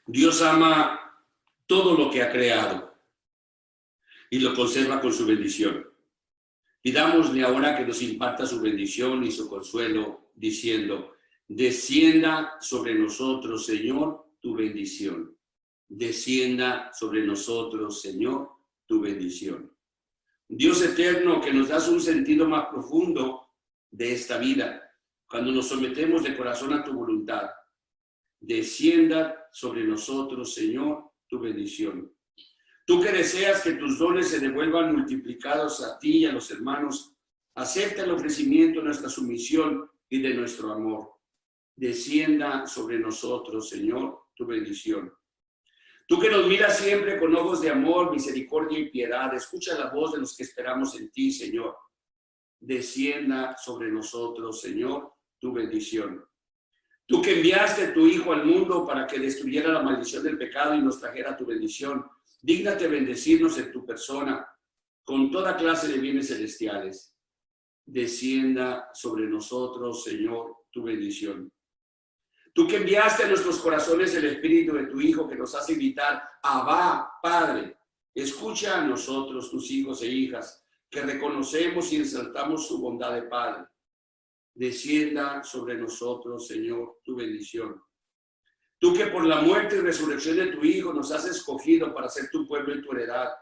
Dios ama todo lo que ha creado y lo conserva con su bendición. Pidámosle ahora que nos imparta su bendición y su consuelo, diciendo: descienda sobre nosotros, Señor, tu bendición. Descienda sobre nosotros, Señor, tu bendición. Dios eterno, que nos das un sentido más profundo de esta vida, cuando nos sometemos de corazón a tu voluntad, descienda sobre nosotros, Señor, tu bendición. Tú que deseas que tus dones se devuelvan multiplicados a ti y a los hermanos, acepta el ofrecimiento de nuestra sumisión y de nuestro amor. Descienda sobre nosotros, Señor, tu bendición. Tú que nos miras siempre con ojos de amor, misericordia y piedad, escucha la voz de los que esperamos en ti, Señor. Descienda sobre nosotros, Señor, tu bendición. Tú que enviaste a tu Hijo al mundo para que destruyera la maldición del pecado y nos trajera tu bendición, dígnate bendecirnos en tu persona con toda clase de bienes celestiales. Descienda sobre nosotros, Señor, tu bendición. Tú que enviaste a nuestros corazones el Espíritu de tu Hijo que nos hace gritar: Abba, Padre, escucha a nosotros, tus hijos e hijas, que reconocemos y exaltamos su bondad de Padre. Descienda sobre nosotros, Señor, tu bendición. Tú que por la muerte y resurrección de tu Hijo nos has escogido para ser tu pueblo y tu heredad,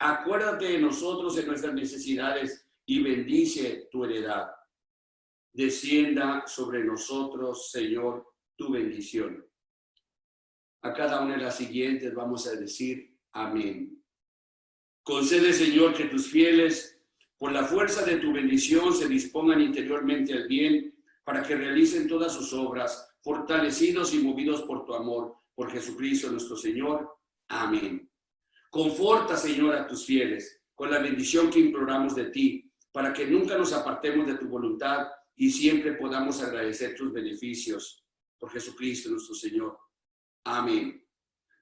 acuérdate de nosotros en nuestras necesidades y bendice tu heredad. Descienda sobre nosotros, Señor, tu bendición. A cada una de las siguientes vamos a decir amén. Concede, Señor, que tus fieles, por la fuerza de tu bendición, se dispongan interiormente al bien, para que realicen todas sus obras, fortalecidos y movidos por tu amor, por Jesucristo nuestro Señor. Amén. Conforta, Señor, a tus fieles con la bendición que imploramos de ti, para que nunca nos apartemos de tu voluntad y siempre podamos agradecer tus beneficios. Por Jesucristo nuestro Señor. Amén.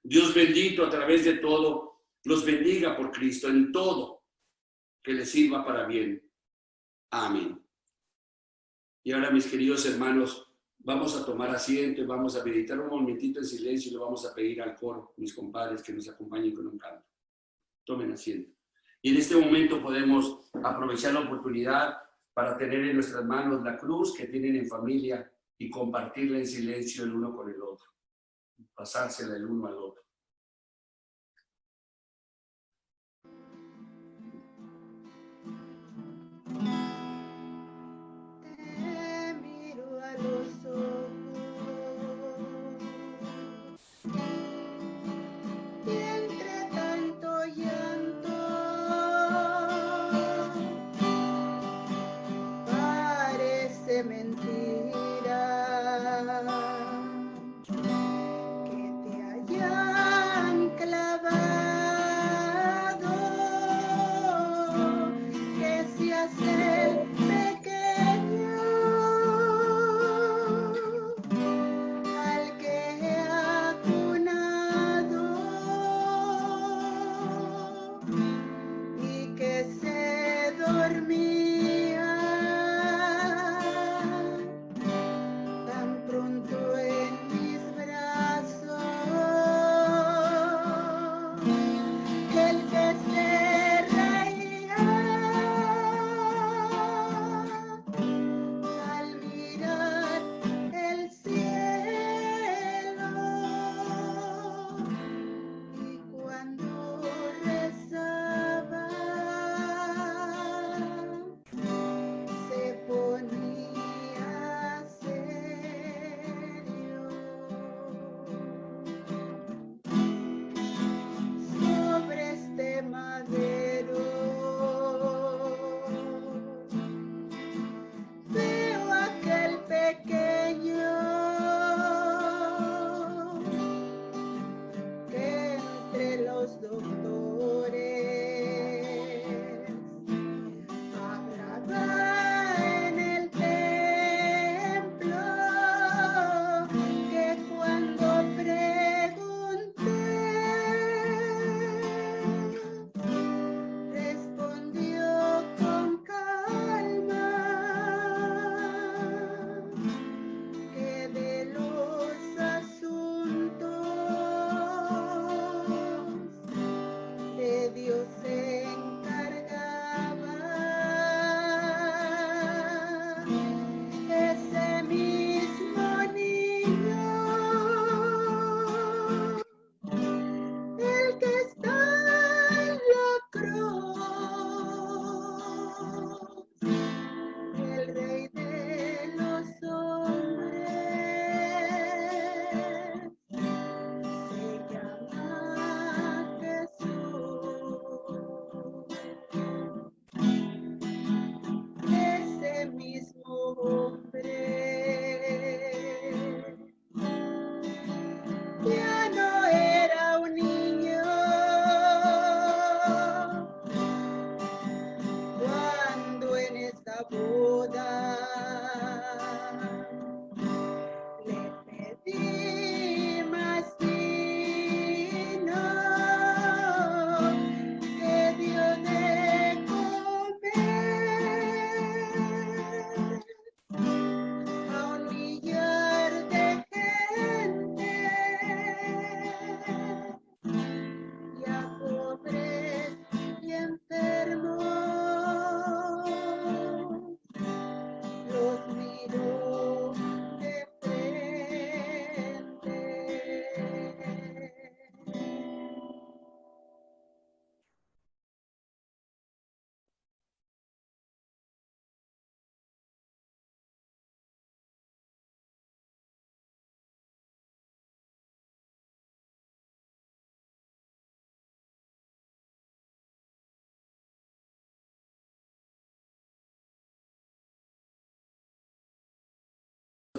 Dios bendito, a través de todo, los bendiga por Cristo en todo, que les sirva para bien. Amén. Y ahora, mis queridos hermanos, vamos a tomar asiento y vamos a meditar un momentito en silencio y le vamos a pedir al coro, mis compadres, que nos acompañen con un canto. Tomen asiento. Y en este momento podemos aprovechar la oportunidad para tener en nuestras manos la cruz que tienen en familia y compartirla en silencio el uno con el otro, pasársela el uno al otro. Te miro a los ojos y entre tanto llanto parece mentira que te haya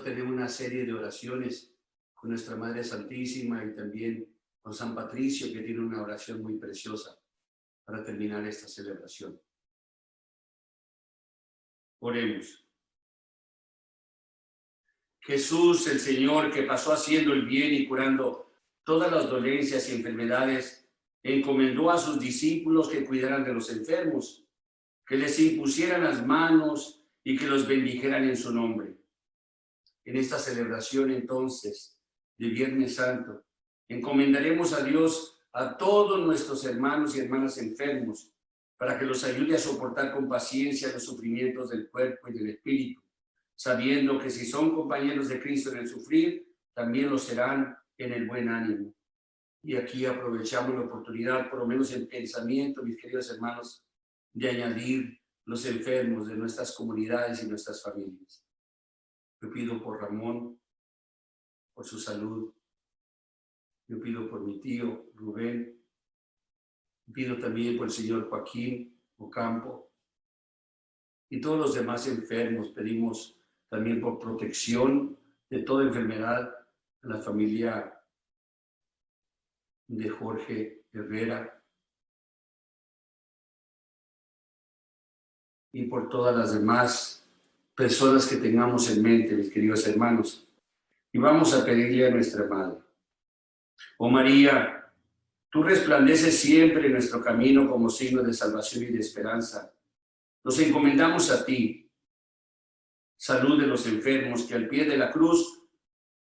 tenemos una serie de oraciones con nuestra Madre Santísima y también con San Patricio, que tiene una oración muy preciosa para terminar esta celebración. Oremos. Jesús, el Señor, que pasó haciendo el bien y curando todas las dolencias y enfermedades, encomendó a sus discípulos que cuidaran de los enfermos, que les impusieran las manos y que los bendijeran en su nombre. En esta celebración, entonces, de Viernes Santo, encomendaremos a Dios a todos nuestros hermanos y hermanas enfermos, para que los ayude a soportar con paciencia los sufrimientos del cuerpo y del espíritu, sabiendo que si son compañeros de Cristo en el sufrir, también lo serán en el buen ánimo. Y aquí aprovechamos la oportunidad, por lo menos en pensamiento, mis queridos hermanos, de añadir los enfermos de nuestras comunidades y nuestras familias. Yo pido por Ramón, por su salud. Yo pido por mi tío Rubén. Pido también por el señor Joaquín Ocampo. Y todos los demás enfermos. Pedimos también por protección de toda enfermedad a la familia de Jorge Herrera. Y por todas las demás personas que tengamos en mente, mis queridos hermanos. Y vamos a pedirle a nuestra Madre. Oh María, tú resplandeces siempre en nuestro camino como signo de salvación y de esperanza. Nos encomendamos a ti. Salud de los enfermos, que al pie de la cruz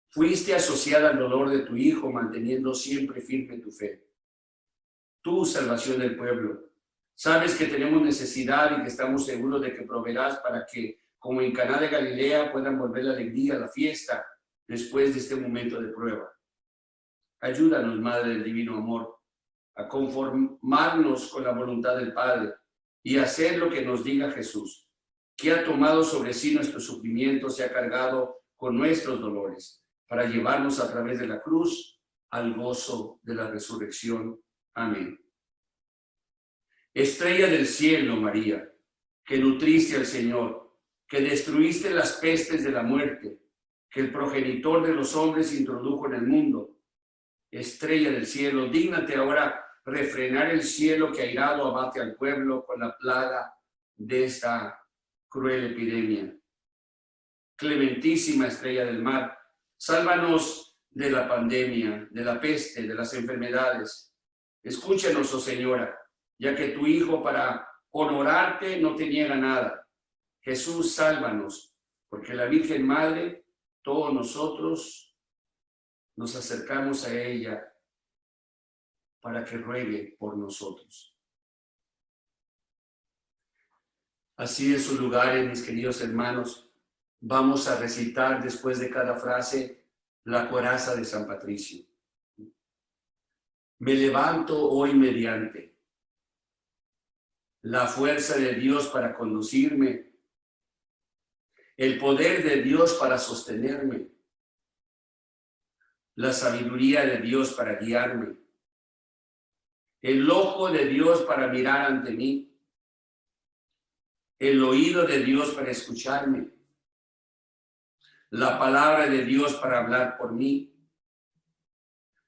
fuiste asociada al dolor de tu Hijo, manteniendo siempre firme tu fe. Tú, salvación del pueblo, sabes que tenemos necesidad y que estamos seguros de que proveerás para que, como en Caná de Galilea, puedan volver la alegría a la fiesta después de este momento de prueba. Ayúdanos, Madre del Divino Amor, a conformarnos con la voluntad del Padre y hacer lo que nos diga Jesús, que ha tomado sobre sí nuestros sufrimientos y ha cargado con nuestros dolores, para llevarnos a través de la cruz al gozo de la resurrección. Amén. Estrella del cielo, María, que nutriste al Señor, que destruiste las pestes de la muerte, que el progenitor de los hombres introdujo en el mundo. Estrella del cielo, dígnate ahora refrenar el cielo que airado abate al pueblo con la plaga de esta cruel epidemia. Clementísima estrella del mar, sálvanos de la pandemia, de la peste, de las enfermedades. Escúchanos, oh Señora, ya que tu Hijo para honorarte no te niega nada. Jesús, sálvanos, porque la Virgen Madre, todos nosotros nos acercamos a ella para que ruegue por nosotros. Así en sus lugares, mis queridos hermanos, vamos a recitar después de cada frase la coraza de San Patricio. Me levanto hoy mediante la fuerza de Dios para conducirme, el poder de Dios para sostenerme, la sabiduría de Dios para guiarme, el ojo de Dios para mirar ante mí, el oído de Dios para escucharme, la palabra de Dios para hablar por mí,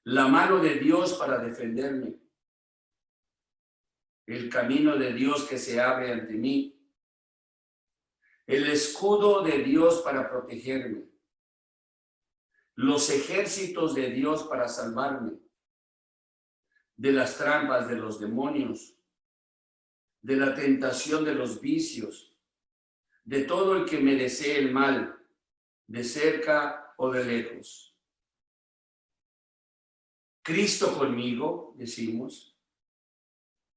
la mano de Dios para defenderme, el camino de Dios que se abre ante mí, el escudo de Dios para protegerme, los ejércitos de Dios para salvarme de las trampas de los demonios, de la tentación de los vicios, de todo el que me desee el mal, de cerca o de lejos. Cristo conmigo, decimos.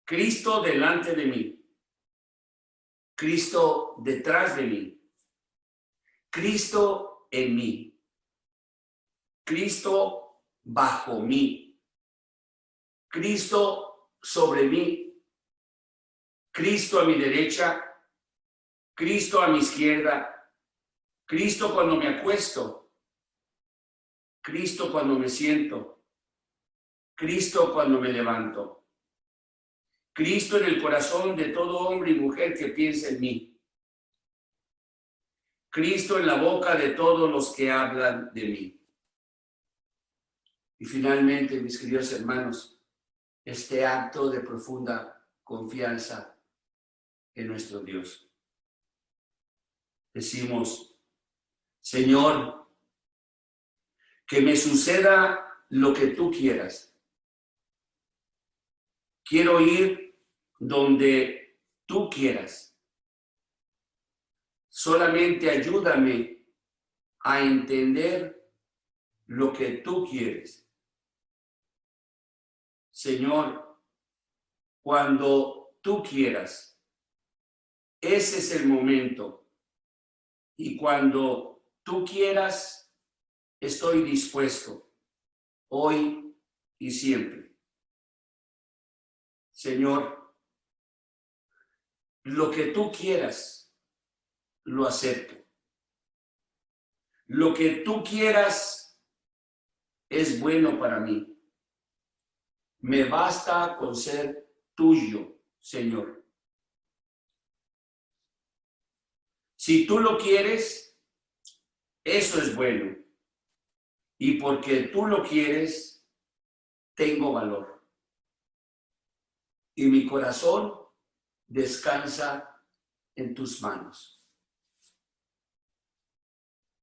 Cristo delante de mí. Cristo detrás de mí. Cristo en mí. Cristo bajo mí. Cristo sobre mí. Cristo a mi derecha. Cristo a mi izquierda. Cristo cuando me acuesto. Cristo cuando me siento. Cristo cuando me levanto. Cristo en el corazón de todo hombre y mujer que piensa en mí. Cristo en la boca de todos los que hablan de mí. Y finalmente, mis queridos hermanos, este acto de profunda confianza en nuestro Dios. Decimos, Señor, que me suceda lo que tú quieras. Quiero ir donde tú quieras. Solamente ayúdame a entender lo que tú quieres. Señor, cuando tú quieras, ese es el momento. Y cuando tú quieras, estoy dispuesto, hoy y siempre. Señor, lo que tú quieras, lo acepto. Lo que tú quieras es bueno para mí. Me basta con ser tuyo, Señor. Si tú lo quieres, eso es bueno. Y porque tú lo quieres, tengo valor. Y mi corazón descansa en tus manos.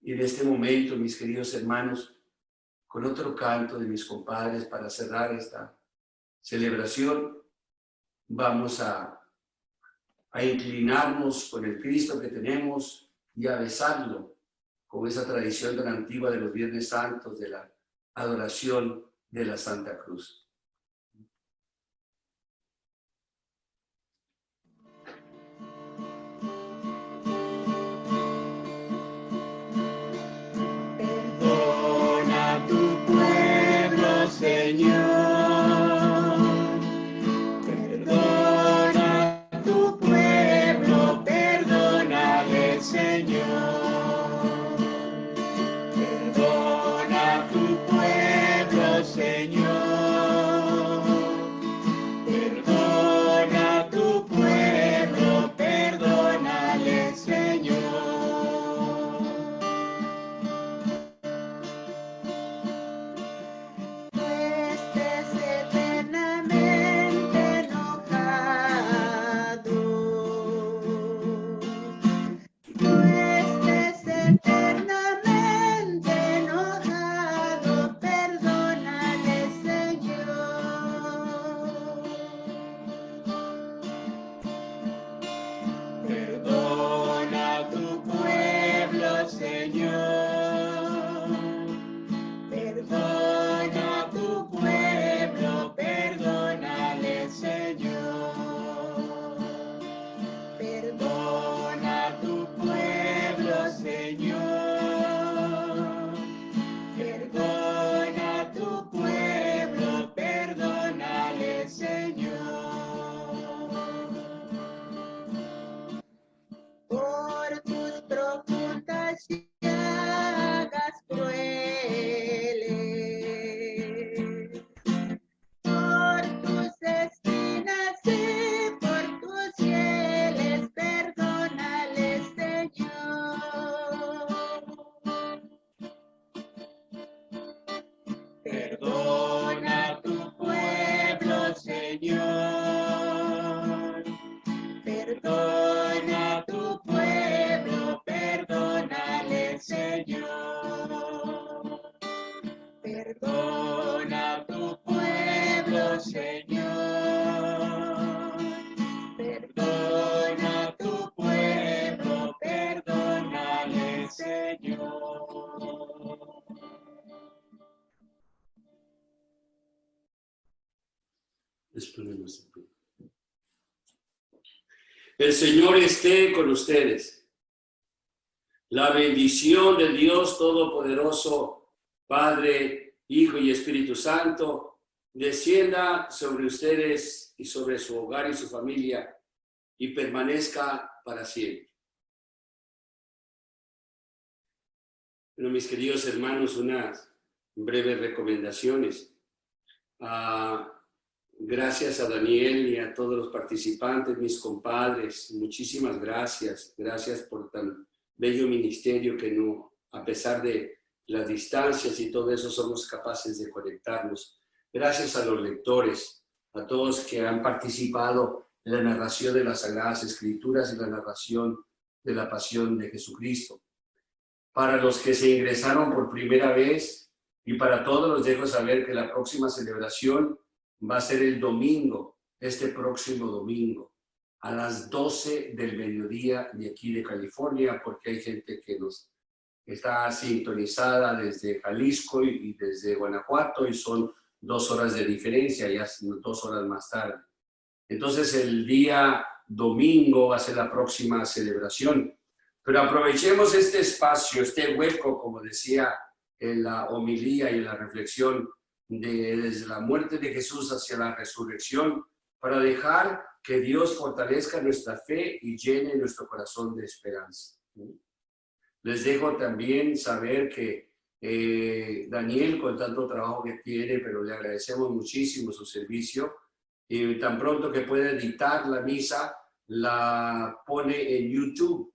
Y en este momento, mis queridos hermanos, con otro canto de mis compadres para cerrar esta celebración, vamos a inclinarnos con el Cristo que tenemos y a besarlo con esa tradición tan antigua de los Viernes Santos, de la adoración de la Santa Cruz. Perdona tu pueblo, Señor. Perdona tu pueblo, perdónale, Señor. Perdona tu pueblo, Señor. Perdona tu pueblo, perdónale, Señor. Tú estés eternamente enojado. Tú estés eternamente enojado. Perdónale, Señor. Perdona tu pueblo, Señor. Perdona tu pueblo, perdónale, Señor. Perdona tu pueblo, Señor. Perdona tu pueblo, perdónale, Señor. Por tus profundas llagas crueles, por tus espinas y por tus fieles, perdónale, Señor. Perdona tu pueblo, Señor. Perdona tu pueblo, perdónale, Señor. Perdona tu pueblo, Señor. Perdona tu pueblo, perdónale, Señor. Les ponemos en pie. El Señor esté con ustedes. La bendición de Dios Todopoderoso, Padre, Hijo y Espíritu Santo, descienda sobre ustedes y sobre su hogar y su familia y permanezca para siempre. Bueno, mis queridos hermanos, unas breves recomendaciones. Gracias a Daniel y a todos los participantes, mis compadres. Muchísimas gracias. Gracias por tan bello ministerio que no, a pesar de las distancias y todo eso, somos capaces de conectarnos. Gracias a los lectores, a todos que han participado en la narración de las Sagradas Escrituras y la narración de la pasión de Jesucristo. Para los que se ingresaron por primera vez y para todos los dejo saber que la próxima celebración va a ser el domingo, este próximo domingo, a las 12 del mediodía de aquí de California, porque hay gente que nos está sintonizada desde Jalisco y desde Guanajuato y son 2 horas de diferencia, ya 2 horas más tarde. Entonces el día domingo va a ser la próxima celebración. Pero aprovechemos este espacio, este hueco, como decía en la homilía y en la reflexión, desde la muerte de Jesús hacia la resurrección, para dejar que Dios fortalezca nuestra fe y llene nuestro corazón de esperanza. Les dejo también saber que Daniel, con tanto trabajo que tiene, pero le agradecemos muchísimo su servicio, y tan pronto que puede editar la misa, la pone en YouTube.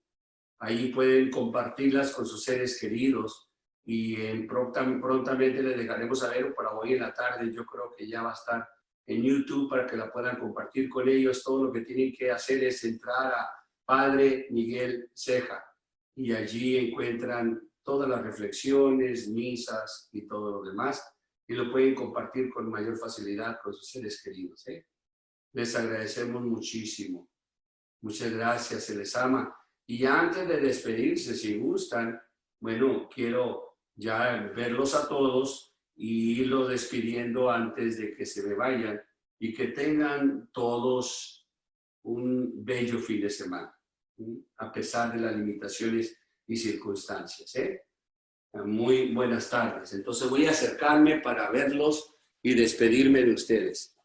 Ahí pueden compartirlas con sus seres queridos y prontamente les dejaremos saber, para hoy en la tarde yo creo que ya va a estar en YouTube para que la puedan compartir con ellos. Todo lo que tienen que hacer es entrar a Padre Miguel Ceja y allí encuentran todas las reflexiones, misas y todo lo demás y lo pueden compartir con mayor facilidad con sus seres queridos. Les agradecemos muchísimo. Muchas gracias, se les ama. Y antes de despedirse, si gustan, bueno, quiero ya verlos a todos y irlos despidiendo antes de que se me vayan y que tengan todos un bello fin de semana, a pesar de las limitaciones y circunstancias. Muy buenas tardes. Entonces voy a acercarme para verlos y despedirme de ustedes.